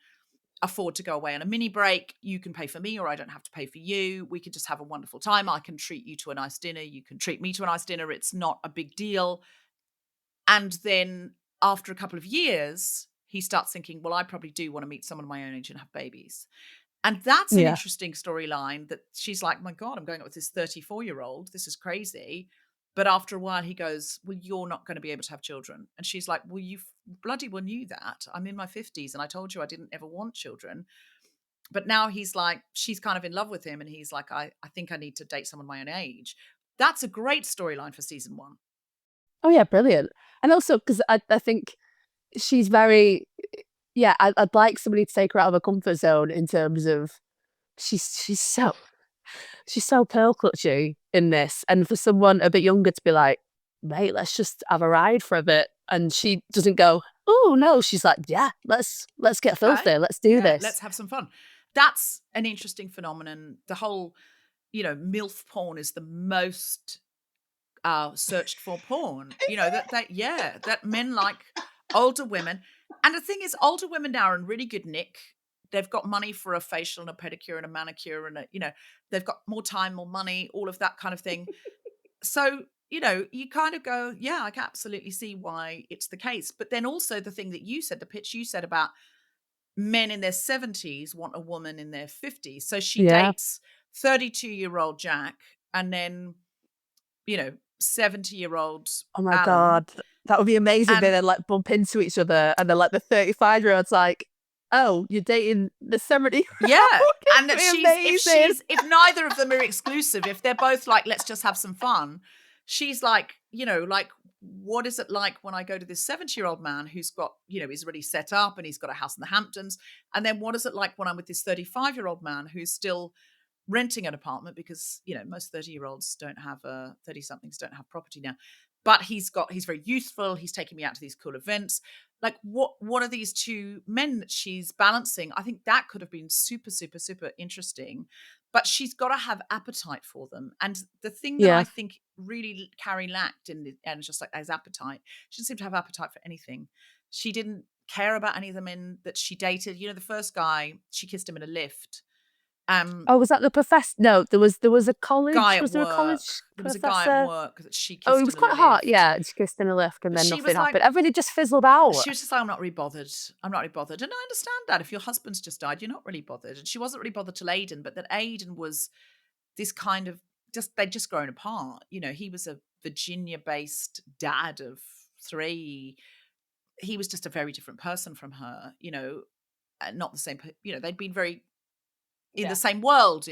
afford to go away on a mini break. You can pay for me, or I don't have to pay for you. We could just have a wonderful time. I can treat you to a nice dinner. You can treat me to a nice dinner. It's not a big deal. And then after a couple of years, he starts thinking, well, I probably do want to meet someone my own age and have babies. And that's an interesting storyline, that she's like, my God, I'm going out with this 34-year-old. This is crazy. But after a while, he goes, well, you're not going to be able to have children. And she's like, well, you bloody well knew that. I'm in my 50s and I told you I didn't ever want children. But now he's like, she's kind of in love with him. And he's like, I think I need to date someone my own age. That's a great storyline for season 1. Oh, yeah, brilliant. And also, because I think she's very, I'd like somebody to take her out of her comfort zone in terms of she's so pearl clutchy in this. And for someone a bit younger to be like, mate, let's just have a ride for a bit. And she doesn't go, oh, no. She's like, yeah, let's get filthy. Let's do this. Let's have some fun. That's an interesting phenomenon. The whole, MILF porn is the most searched for porn. That men like older women. And the thing is, older women now are in really good nick. They've got money for a facial and a pedicure and a manicure and they've got more time, more money, all of that kind of thing. So, you kind of go, yeah, I can absolutely see why it's the case. But then also the thing that you said, the pitch you said about men in their 70s want a woman in their 50s. So she dates 32-year-old Jack and then, 70-year-old Oh my Alan. God. That would be amazing. They then like bump into each other and then like the 35-year-old's like, oh, you're dating the 70. Yeah. And that if neither of them are exclusive, if they're both like, let's just have some fun, she's like, like, what is it like when I go to this 70-year-old man who's got, he's already set up and he's got a house in the Hamptons? And then what is it like when I'm with this 35-year-old man who's still renting an apartment, because, most 30-year-olds don't have 30-somethings don't have property now. But he's very youthful. He's taking me out to these cool events. Like, what are these two men that she's balancing? I think that could have been super, super, super interesting. But she's got to have appetite for them. And the thing that I think really Carrie lacked and just like as appetite, she didn't seem to have appetite for anything. She didn't care about any of the men that she dated. The first guy, she kissed him in a lift. Oh, was that the professor? No, there was a college. Guy was at there work. a college There was professor? a guy at work that she kissed. Oh, it was quite hot. Yeah, she kissed in a lift, and then nothing happened. Everything just fizzled out. She was just like, I'm not really bothered. And I understand that. If your husband's just died, you're not really bothered. And she wasn't really bothered till Aidan, but that Aidan was this kind of they'd just grown apart. You know, he was a Virginia-based dad of 3. He was just a very different person from her, you know, not the same, you know, they'd been very in the same world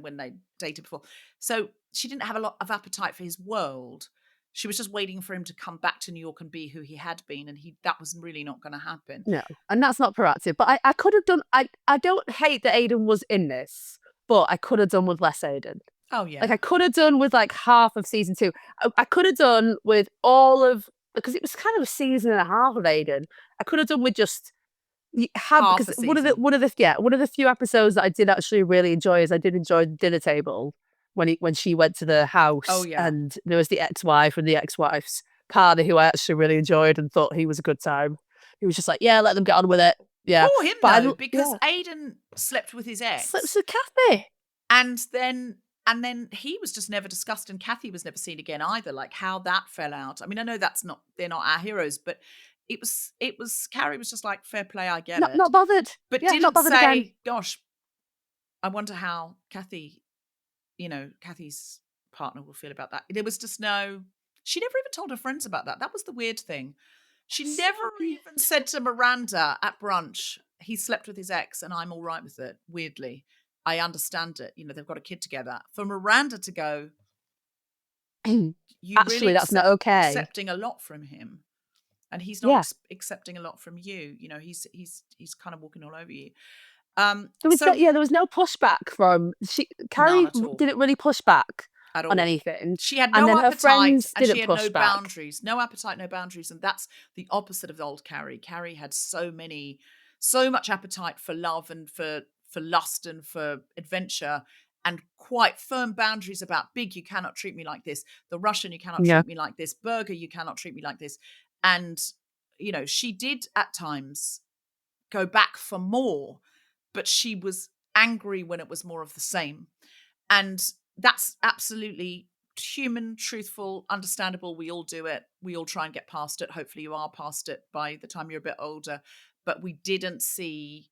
when they dated before. So she didn't have a lot of appetite for his world. She was just waiting for him to come back to New York and be who he had been. And that was really not going to happen. No, and that's not proactive. But I could have done, I don't hate that Aidan was in this, but I could have done with less Aidan. Oh, yeah. Like I could have done with like half of season 2. I could have done with all of, because it was kind of a season and a half of Aidan. I could have done with just Half because a one of the few episodes that I did actually really enjoy is I did enjoy the dinner table when she went to the house. Oh, yeah. And there was the ex-wife and the ex-wife's partner who I actually really enjoyed and thought he was a good time. He was just like, yeah, let them get on with it. Yeah. Poor him, though, because Aidan slept with his ex. Slept with Kathy. And then he was just never discussed, and Kathy was never seen again either. Like how that fell out. I mean, I know they're not our heroes, but it was Carrie was just like, fair play, I get it. Not bothered. But yeah, didn't not bothered say, again. gosh, I wonder how Kathy, Kathy's partner will feel about that. There was just she never even told her friends about that. That was the weird thing. She never even said to Miranda at brunch, he slept with his ex and I'm all right with it, weirdly. I understand it. You know, they've got a kid together. For Miranda to go, you actually, really that's not okay. Accepting a lot from him, and he's not accepting a lot from you. You know, he's kind of walking all over you. There was no pushback from Carrie didn't really push back at all on anything. She had no appetite, her friends and didn't she had push no back. boundaries, no appetite, no boundaries, and that's the opposite of old Carrie. Carrie had so much appetite for love and for lust and for adventure, and quite firm boundaries about big, you cannot treat me like this. The Russian, you cannot treat me like this. Burger, you cannot treat me like this. And, you know, she did at times go back for more, but she was angry when it was more of the same. And that's absolutely human, truthful, understandable. We all do it. We all try and get past it. Hopefully you are past it by the time you're a bit older. But we didn't see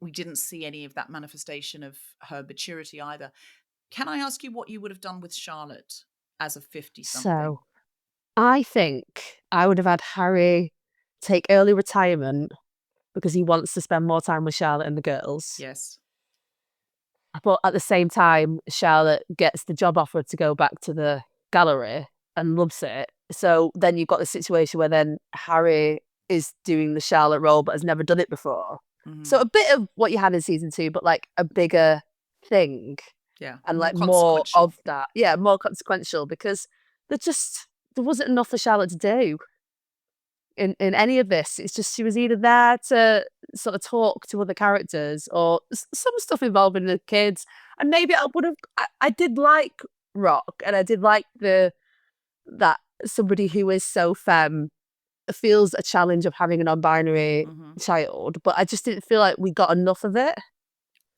any of that manifestation of her maturity either. Can I ask you what you would have done with Charlotte as a 50-something? So, I think I would have had Harry take early retirement because he wants to spend more time with Charlotte and the girls. Yes. But at the same time, Charlotte gets the job offer to go back to the gallery and loves it. So then you've got the situation where then Harry is doing the Charlotte role but has never done it before. Mm-hmm. So a bit of what you had in season 2, but like a bigger thing. Yeah. And like more of that. Yeah, more consequential, because there wasn't enough for Charlotte to do in any of this. It's just she was either there to sort of talk to other characters or some stuff involving the kids. And maybe I did like Rock, and I did like that somebody who is so femme feels a challenge of having a non-binary child, but I just didn't feel like we got enough of it.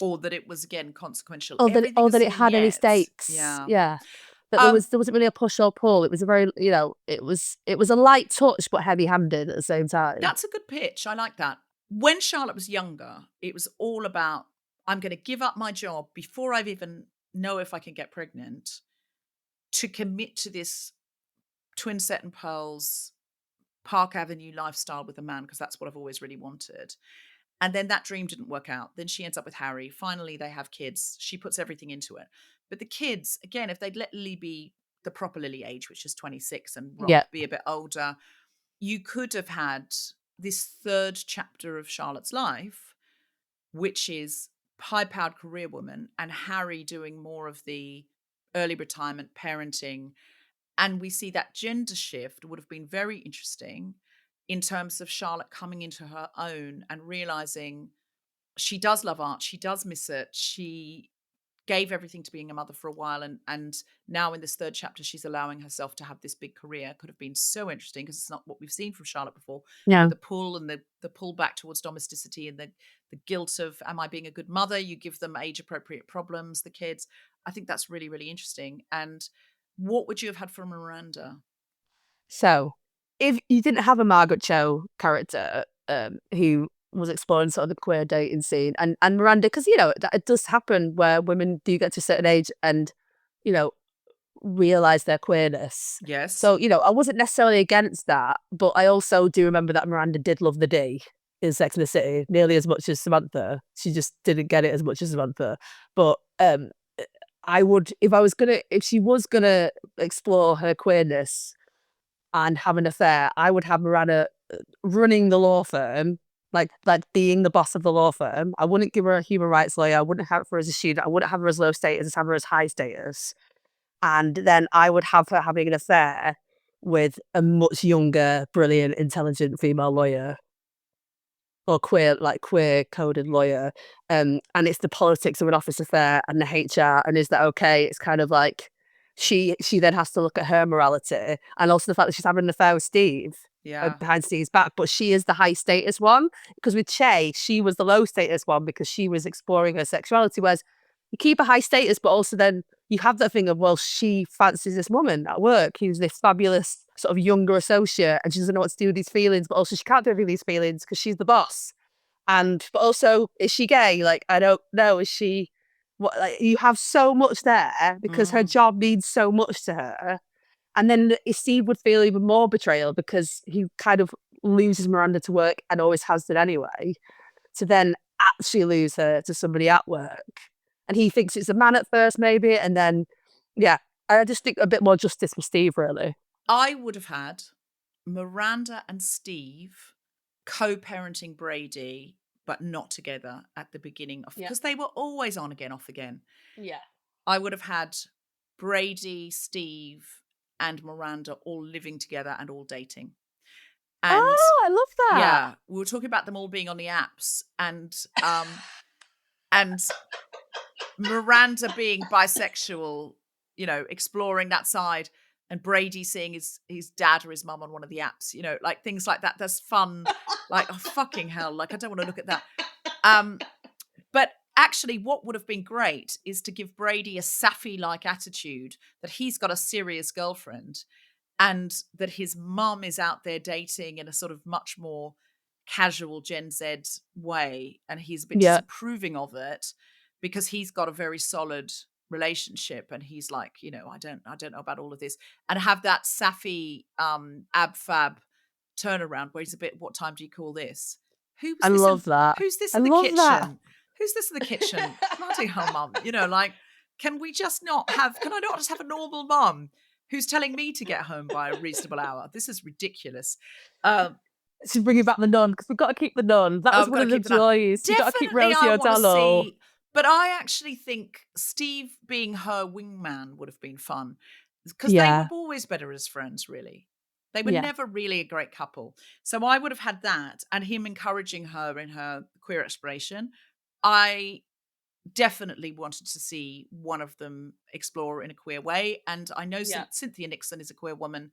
Or that it was, again, consequential. Or that it had any stakes. Yeah. That there wasn't really a push or pull. It was a very, it was a light touch but heavy-handed at the same time. That's a good pitch. I like that. When Charlotte was younger, it was all about, I'm going to give up my job before I even know if I can get pregnant to commit to this twin set and pearls Park Avenue lifestyle with a man, because that's what I've always really wanted. And then that dream didn't work out. Then she ends up with Harry. Finally, they have kids. She puts everything into it. But the kids, again, if they'd let Lily be the proper Lily age, which is 26, and Rock be a bit older, you could have had this third chapter of Charlotte's life, which is high-powered career woman, and Harry doing more of the early retirement parenting. And we see that gender shift would have been very interesting in terms of Charlotte coming into her own and realizing she does love art. She does miss it. She gave everything to being a mother for a while. And now in this third chapter, she's allowing herself to have this big career. Could have been so interesting because it's not what we've seen from Charlotte before. Yeah. The pull and the pull back towards domesticity and the guilt of, am I being a good mother? You give them age appropriate problems, the kids. I think that's really, really interesting. And what would you have had from Miranda? So, if you didn't have a Margaret Cho character who was exploring sort of the queer dating scene, and Miranda, because it does happen where women do get to a certain age and realise their queerness. Yes. So, I wasn't necessarily against that, but I also do remember that Miranda did love the D in Sex and the City nearly as much as Samantha. She just didn't get it as much as Samantha. But I would, if she was gonna explore her queerness and have an affair, I would have Miranda running the law firm, like being the boss of the law firm. I wouldn't give her a human rights lawyer. I wouldn't have her as a student. I wouldn't have her as low status. I'd have her as high status. And then I would have her having an affair with a much younger, brilliant, intelligent female lawyer, or queer coded lawyer. And it's the politics of an office affair and the HR. And is that okay? It's kind of like she then has to look at her morality, and also the fact that she's having an affair with Steve Yeah. behind Steve's back, but she is the high status one, because with Che, she was the low status one because she was exploring her sexuality. Whereas you keep a high status, but also then you have that thing of, well, she fancies this woman at work who's this fabulous sort of younger associate, and she doesn't know what to do with these feelings, but also she can't do anything with these feelings because she's the boss. But also, is she gay? Like, I don't know. Is she what? Like, you have so much there because her job means so much to her. And then Steve would feel even more betrayal because he kind of loses Miranda to work and always has done anyway, to then actually lose her to somebody at work. And he thinks it's a man at first, maybe. And then, yeah, I just think a bit more justice for Steve, really. I would have had Miranda and Steve co-parenting Brady, but not together at the beginning of, because they were always on again, off again. Yeah. I would have had Brady, Steve, and Miranda all living together and all dating. And I love that. yeah, we were talking about them all being on the apps, and Miranda being bisexual, exploring that side, and Brady seeing his dad or his mum on one of the apps, like things like that. That's fun. Like, oh, fucking hell. Like, I don't want to look at that. But actually, what would have been great is to give Brady a Safi-like attitude that he's got a serious girlfriend and that his mum is out there dating in a sort of much more casual Gen Z way. And he's a bit disapproving of it because he's got a very solid relationship. And he's like, I don't know about all of this. And have that Safi ab fab turnaround where he's a bit, what time do you call this? Who was I this love that. Who's this I in the love kitchen? that. Who's this in the kitchen? Bloody hell, mum. Like, can I not just have a normal mum who's telling me to get home by a reasonable hour? This is ridiculous. She's bringing back the nun, because we've got to keep the nun. That was one of the joys. You've got to keep Rosie O'Donnell. But I actually think Steve being her wingman would have been fun, because they were always better as friends, really. They were never really a great couple. So I would have had that, and him encouraging her in her queer exploration. I definitely wanted to see one of them explore in a queer way. And I know Cynthia Nixon is a queer woman.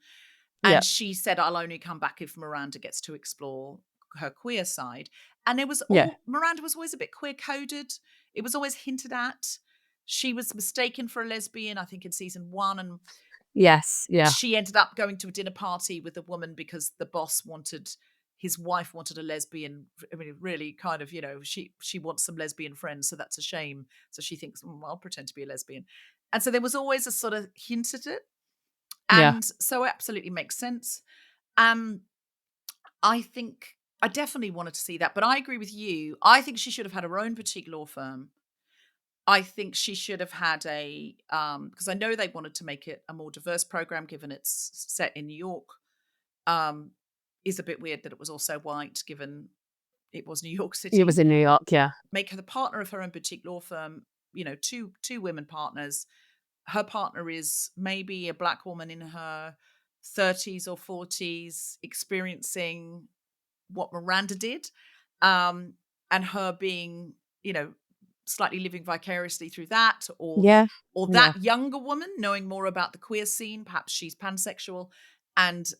And she said, I'll only come back if Miranda gets to explore her queer side. And it was Miranda was always a bit queer coded. It was always hinted at. She was mistaken for a lesbian, I think, in season 1. And she ended up going to a dinner party with a woman because the boss his wife wanted a lesbian. I mean, really kind of, she wants some lesbian friends, so that's a shame. So she thinks, I'll pretend to be a lesbian. And so there was always a sort of hint at it. And so it absolutely makes sense. I think I definitely wanted to see that, but I agree with you. I think she should have had her own boutique law firm. I think she should have had because I know they wanted to make it a more diverse program, given it's set in New York. Is a bit weird that it was also white, given it was New York City. It was in New York, yeah. Make her the partner of her own boutique law firm, two women partners. Her partner is maybe a Black woman in her 30s or 40s experiencing what Miranda did, and her being, slightly living vicariously through that, or that younger woman knowing more about the queer scene. Perhaps she's pansexual and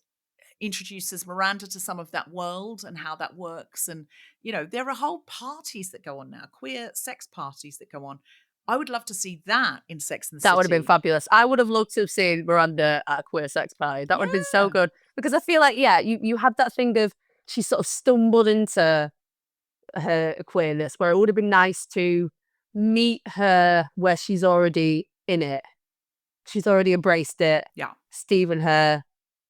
introduces Miranda to some of that world and how that works. And, there are whole parties that go on now, queer sex parties that go on. I would love to see that in Sex and the City. That would have been fabulous. I would have loved to have seen Miranda at a queer sex party. That would have been so good. Because I feel like, you had that thing of she sort of stumbled into her queerness, where it would have been nice to meet her where she's already in it She's already embraced it. Yeah. Steve and her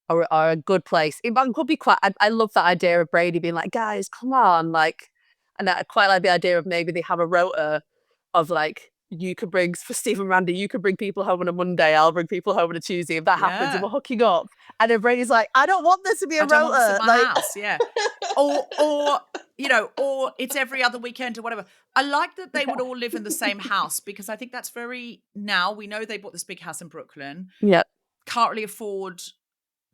are a good place. It could be quite. I love that idea of Brady being like, guys, come on, like, and I quite like the idea of maybe they have a rota of like, you could bring for Steve and Randy, you could bring people home on a Monday, I'll bring people home on a Tuesday. If that happens, and Yeah. we're hooking up, and then Brady's like, I don't want this to be a I don't want this in rota, my like, house. Yeah. Or you know, or it's every other weekend or whatever. I like that they would all live in the same house, because I think that's very, now we know they bought this big house in Brooklyn. yeah, Can't really afford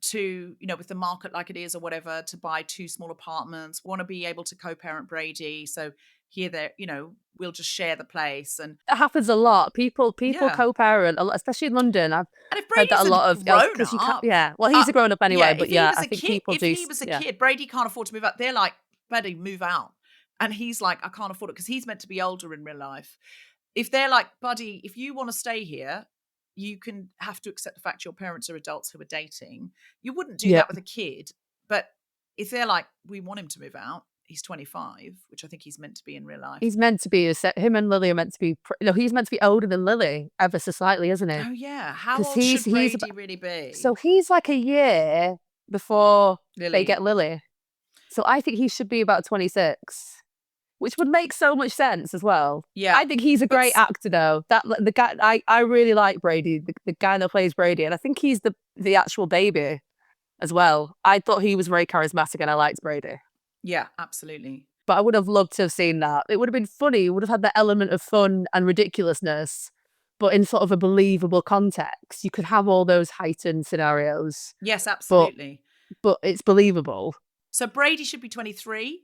to, you know, with the market like it is or whatever, to buy 2 small apartments, want to be able to co-parent Brady. So here they're, you know, we'll just share the place. And that happens a lot. People yeah. co-parent a lot, especially in London. I've And if heard that a Brady's a lot of grown because you can't. up, Yeah, well, he's a grown up anyway, yeah, but yeah, I think people if do. he was a Yeah, kid, Brady can't afford to move out. They're like, Brady, move out. And he's like, I can't afford it, because he's meant to be older in real life. If they're like, buddy, if you want to stay here, you can have to accept the fact your parents are adults who are dating. You wouldn't do yeah. that with a kid. But if they're like, we want him to move out, he's 25, which I think he's meant to be in real life. He's meant to be. Him and Lily are meant to be. No, he's meant to be older than Lily, ever so slightly, isn't he? Oh yeah. How Because old should he's Brady really be? so he's like a year before they Lily. get Lily. So I think he should be about 26, which would make so much sense as well. Yeah. I think he's a great actor, though. That the guy, I really like Brady, the guy that plays Brady, and I think he's the actual baby as well. I thought he was very charismatic, and I liked Brady. Yeah, absolutely. But I would have loved to have seen that. It would have been funny. It would have had that element of fun and ridiculousness, but in sort of a believable context. You could have all those heightened scenarios. Yes, absolutely. But it's believable. So Brady should be 23.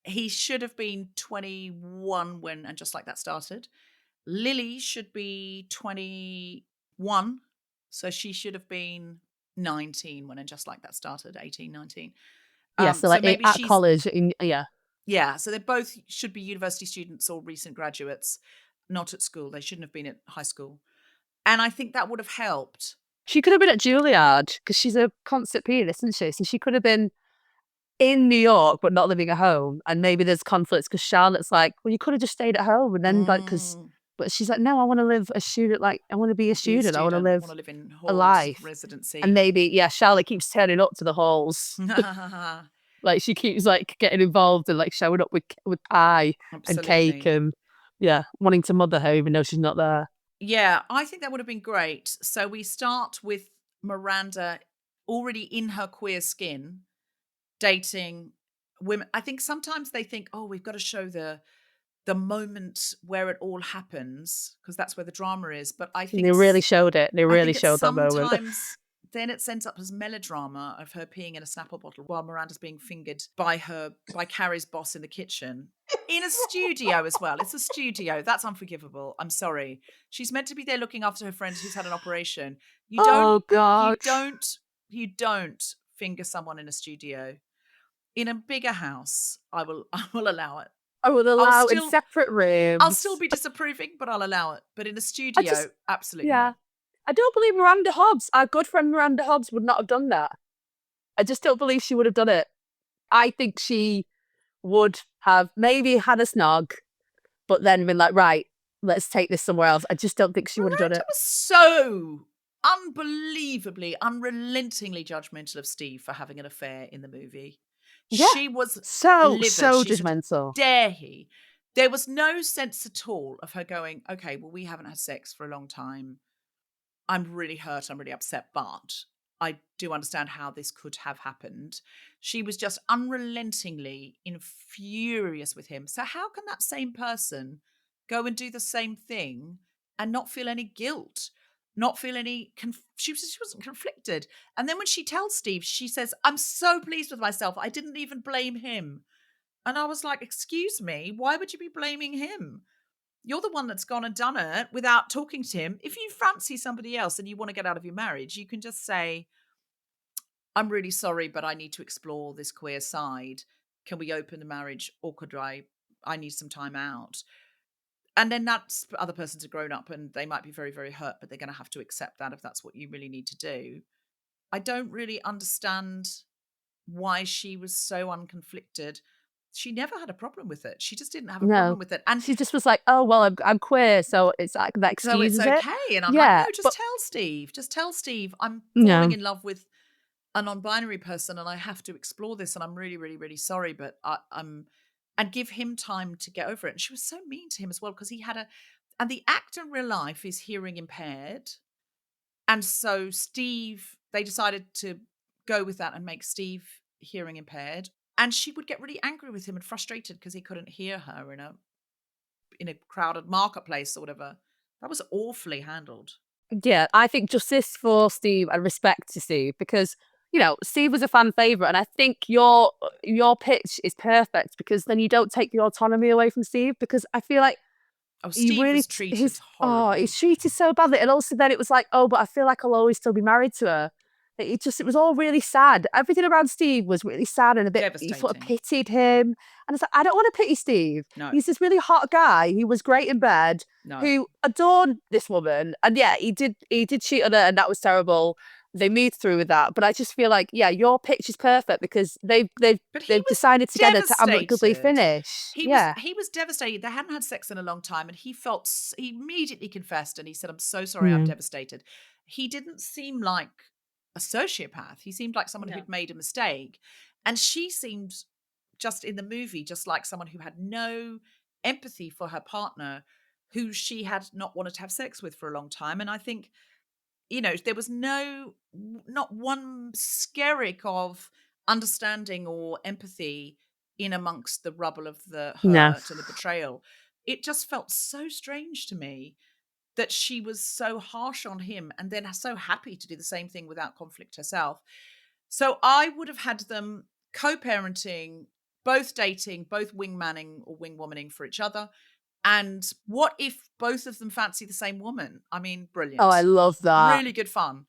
He should have been 21 when And Just Like That started. Lily should be 21. So she should have been 19 when And Just Like That started, 18, 19. Yeah, so like maybe at she's college, yeah, so they both should be university students or recent graduates, not at school. They shouldn't have been at high school. And I think that would have helped. she could have been at Juilliard because she's a concert pianist, isn't she? So she could have been in New York but not living at home. And maybe there's conflicts because Charlotte's like, well, you could have just stayed at home and then but she's like, no, I want to live a student. Like, I want to be a student. I want to live in a halls, life. residency. And maybe, yeah, Charlotte keeps turning up to the halls. Like she keeps like getting involved and like showing up with pie and cake and wanting to mother her even though she's not there. Yeah, I think that would have been great. So we start with Miranda already in her queer skin, dating women. I think sometimes they think, oh, we've got to show the moment where it all happens, because that's where the drama is. But I think they really showed it. They really showed that moment. Sometimes then it ends up as melodrama of her peeing in a Snapple bottle while Miranda's being fingered by Carrie's boss in the kitchen. In a studio as well. It's a studio. That's unforgivable. I'm sorry. She's meant to be there looking after her friend who's had an operation. You don't finger someone in a studio. In a bigger house, I will allow it. I will allow in separate rooms. I'll still be disapproving, but I'll allow it. But in a studio, absolutely. Yeah. Not. I don't believe Miranda Hobbs, our good friend Miranda Hobbs, would not have done that. I just don't believe she would have done it. I think she would have maybe had a snog, but then been like, right, let's take this somewhere else. I just don't think she would have done it. Miranda was so unbelievably, unrelentingly judgmental of Steve for having an affair in the movie. Yeah, she was so judgmental. Dare he? There was no sense at all of her going, okay, well, we haven't had sex for a long time. I'm really hurt. I'm really upset, but I do understand how this could have happened. She was just unrelentingly furious with him. So how can that same person go and do the same thing and not feel any guilt? Not feel any, she wasn't conflicted. And then when she tells Steve, she says, I'm so pleased with myself. I didn't even blame him. And I was like, excuse me, why would you be blaming him? You're the one that's gone and done it without talking to him. If you fancy somebody else and you want to get out of your marriage, you can just say, I'm really sorry, but I need to explore this queer side. Can we open the marriage, or could I need some time out? And then that other person's a grown up and they might be very, very hurt, but they're going to have to accept that if that's what you really need to do. I don't really understand why she was so unconflicted she never had a problem with it. She just didn't have a No. problem with it. And She just was like, oh, well, I'm queer, so it's like, that so it's excuses it. okay. And I'm like, Yeah, no, just but tell Steve. Just tell Steve I'm no. falling in love with a non-binary person and I have to explore this and I'm really, really, really sorry, but I'm and give him time to get over it. And she was so mean to him as well because he had and the actor in real life is hearing impaired. And so they decided to go with that and make Steve hearing impaired. And she would get really angry with him and frustrated because he couldn't hear her in a crowded marketplace or whatever. That was awfully handled. Yeah, I think justice for Steve and respect to Steve because, Steve was a fan favourite, and I think your pitch is perfect because then you don't take the autonomy away from Steve, because I feel like Oh, he Steve really was treated horribly. he's treated so badly, and also then it was like, oh, but I feel like I'll always still be married to her. It was all really sad. Everything around Steve was really sad and a bit. You sort of Devastating. pitied him, and it's like, I don't want to pity Steve. No. He's this really hot guy who was great in bed, No. who adored this woman, and yeah, he did cheat on her, and that was terrible. They moved through with that, but I just feel like, yeah, your pitch is perfect because they've decided together to amicably finish. He Yeah, was devastated. They hadn't had sex in a long time, and he immediately confessed, and he said, "I'm so sorry, I'm devastated." He didn't seem like a sociopath. He seemed like someone who'd made a mistake, and she seemed, just in the movie, just like someone who had no empathy for her partner, who she had not wanted to have sex with for a long time. And I think, there was not one skerrick of understanding or empathy in amongst the rubble of the no, hurt and the betrayal. It just felt so strange to me that she was so harsh on him and then so happy to do the same thing without conflict herself. So I would have had them co-parenting, both dating, both wingmanning or wingwomaning for each other. And what if both of them fancy the same woman? I mean, brilliant. oh, I love that. Really good fun.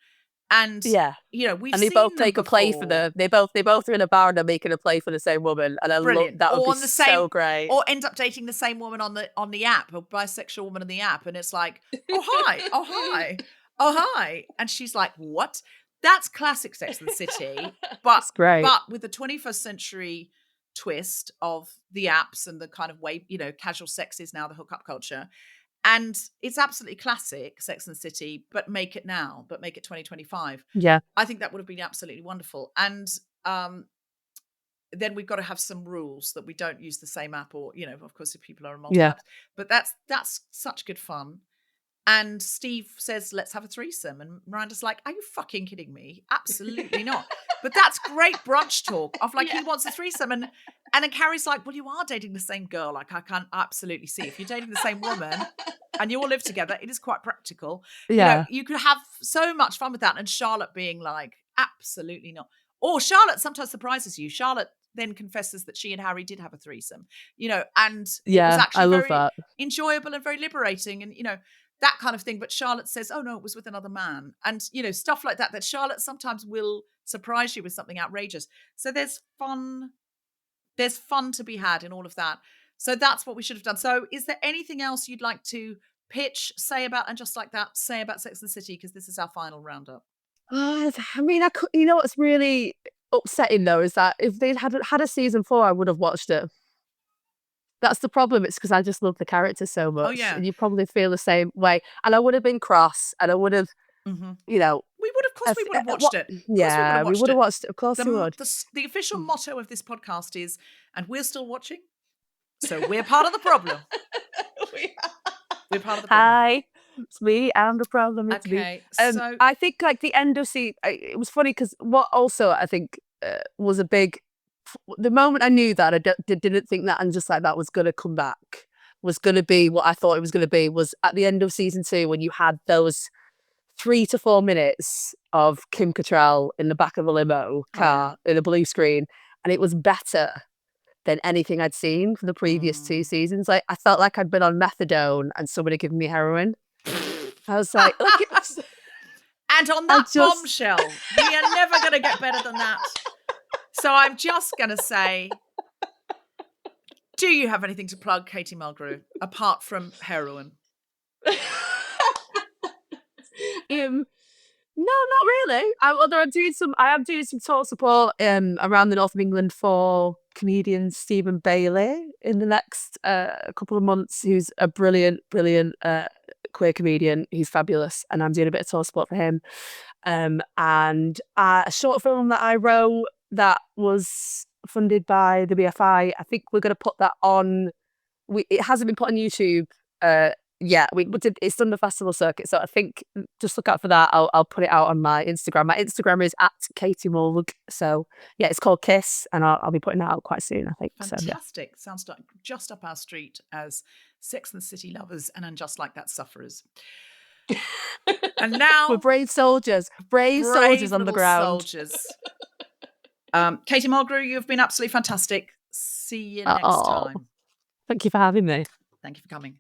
And, yeah, we've and they seen both them take a play for before. they both are in a bar and they're making a play for the same woman, and I love Brilliant. that. Would Or be on the same, so great. or end up dating the same woman on the app, or bisexual woman on the app, and it's like, oh hi, oh hi, oh hi, and she's like, what? That's classic Sex and the City, but It's great. but with the 21st century twist of the apps and the kind of way, casual sex is now the hookup culture. And it's absolutely classic Sex and the City, but make it now, but make it 2025. Yeah, I think that would have been absolutely wonderful. And then we've got to have some rules that we don't use the same app, or, of course, if people are on multiple apps. But that's such good fun. And Steve says, let's have a threesome. And Miranda's like, are you fucking kidding me? Absolutely not. But that's great brunch talk of like, he wants a threesome. And then Carrie's like, well, you are dating the same girl. Like, I can absolutely see if you're dating the same woman and you all live together, it is quite practical. yeah. You could have so much fun with that. And Charlotte being like, absolutely not. Or Charlotte sometimes surprises you. Charlotte then confesses that she and Harry did have a threesome, and it was actually very enjoyable and very liberating, and, that kind of thing. But Charlotte says, oh no, it was with another man. And, stuff like that Charlotte sometimes will surprise you with something outrageous. So there's fun to be had in all of that. So that's what we should have done. So is there anything else you'd like to pitch, say about Sex and the City? Because this is our final roundup. I mean, what's really upsetting though is that if they'd had a season 4, I would have watched it. That's the problem. It's because I just love the characters so much. Oh, yeah. And you probably feel the same way. And I would have been cross, and I would have, We would, of course, we would have watched it. Yeah, we would have watched it. Of course we would. The official motto of this podcast is, and we're still watching, so we're part of the problem. We're part of the problem. Hi, it's me. I'm the problem. It's me. So I think like the end of season, it was funny because what also I think was a big, the moment I knew that I didn't think that and just like that was going to come back, was going to be what I thought it was going to be, was at the end of season 2 when you had those 3 to 4 minutes of Kim Cattrall in the back of a limo car in a blue screen, and it was better than anything I'd seen for the previous 2 seasons. Like, I felt like I'd been on methadone and somebody giving me heroin. I was like, and on that bombshell, we are never going to get better than that. So I'm just going to say, do you have anything to plug, Katie Mulgrew, apart from heroin? No, not really. Although I am doing some tour support around the north of England for comedian Stephen Bailey in the next couple of months, who's a brilliant, brilliant queer comedian. He's fabulous, and I'm doing a bit of tour support for him. And a short film that I wrote that was funded by the BFI. I think we're going to put that on. It hasn't been put on YouTube yet. It's done the festival circuit, so I think just look out for that. I'll put it out on my Instagram. My Instagram is at Katie Mulgrew. So yeah, it's called Kiss, and I'll be putting that out quite soon, I think. Fantastic. So, yeah. Sounds like just up our street as Sex and the City lovers and Just Like That sufferers. And now we're brave soldiers on the ground. Soldiers. Katie Mulgrew, you've been absolutely fantastic. See you next time. Thank you for having me. Thank you for coming.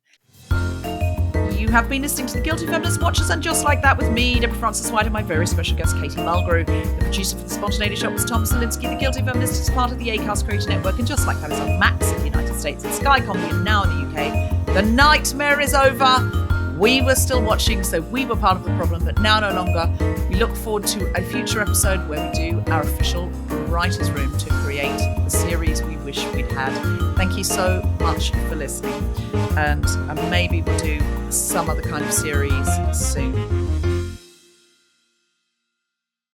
You have been listening to The Guilty Feminist Watchers and Just Like That with me, Deborah Frances-White, and my very special guest, Katie Mulgrew. The producer for The Spontaneity Shop was Tom Zielinski. The Guilty Feminist is part of the Acast Creator Network, and Just Like That is on Max in the United States and Sky Comedy and now in the UK. The nightmare is over. We were still watching, so we were part of the problem, but now no longer. We look forward to a future episode where we do our official writer's room to create the series we wish we'd had. Thank you so much for listening, and maybe we'll do some other kind of series soon.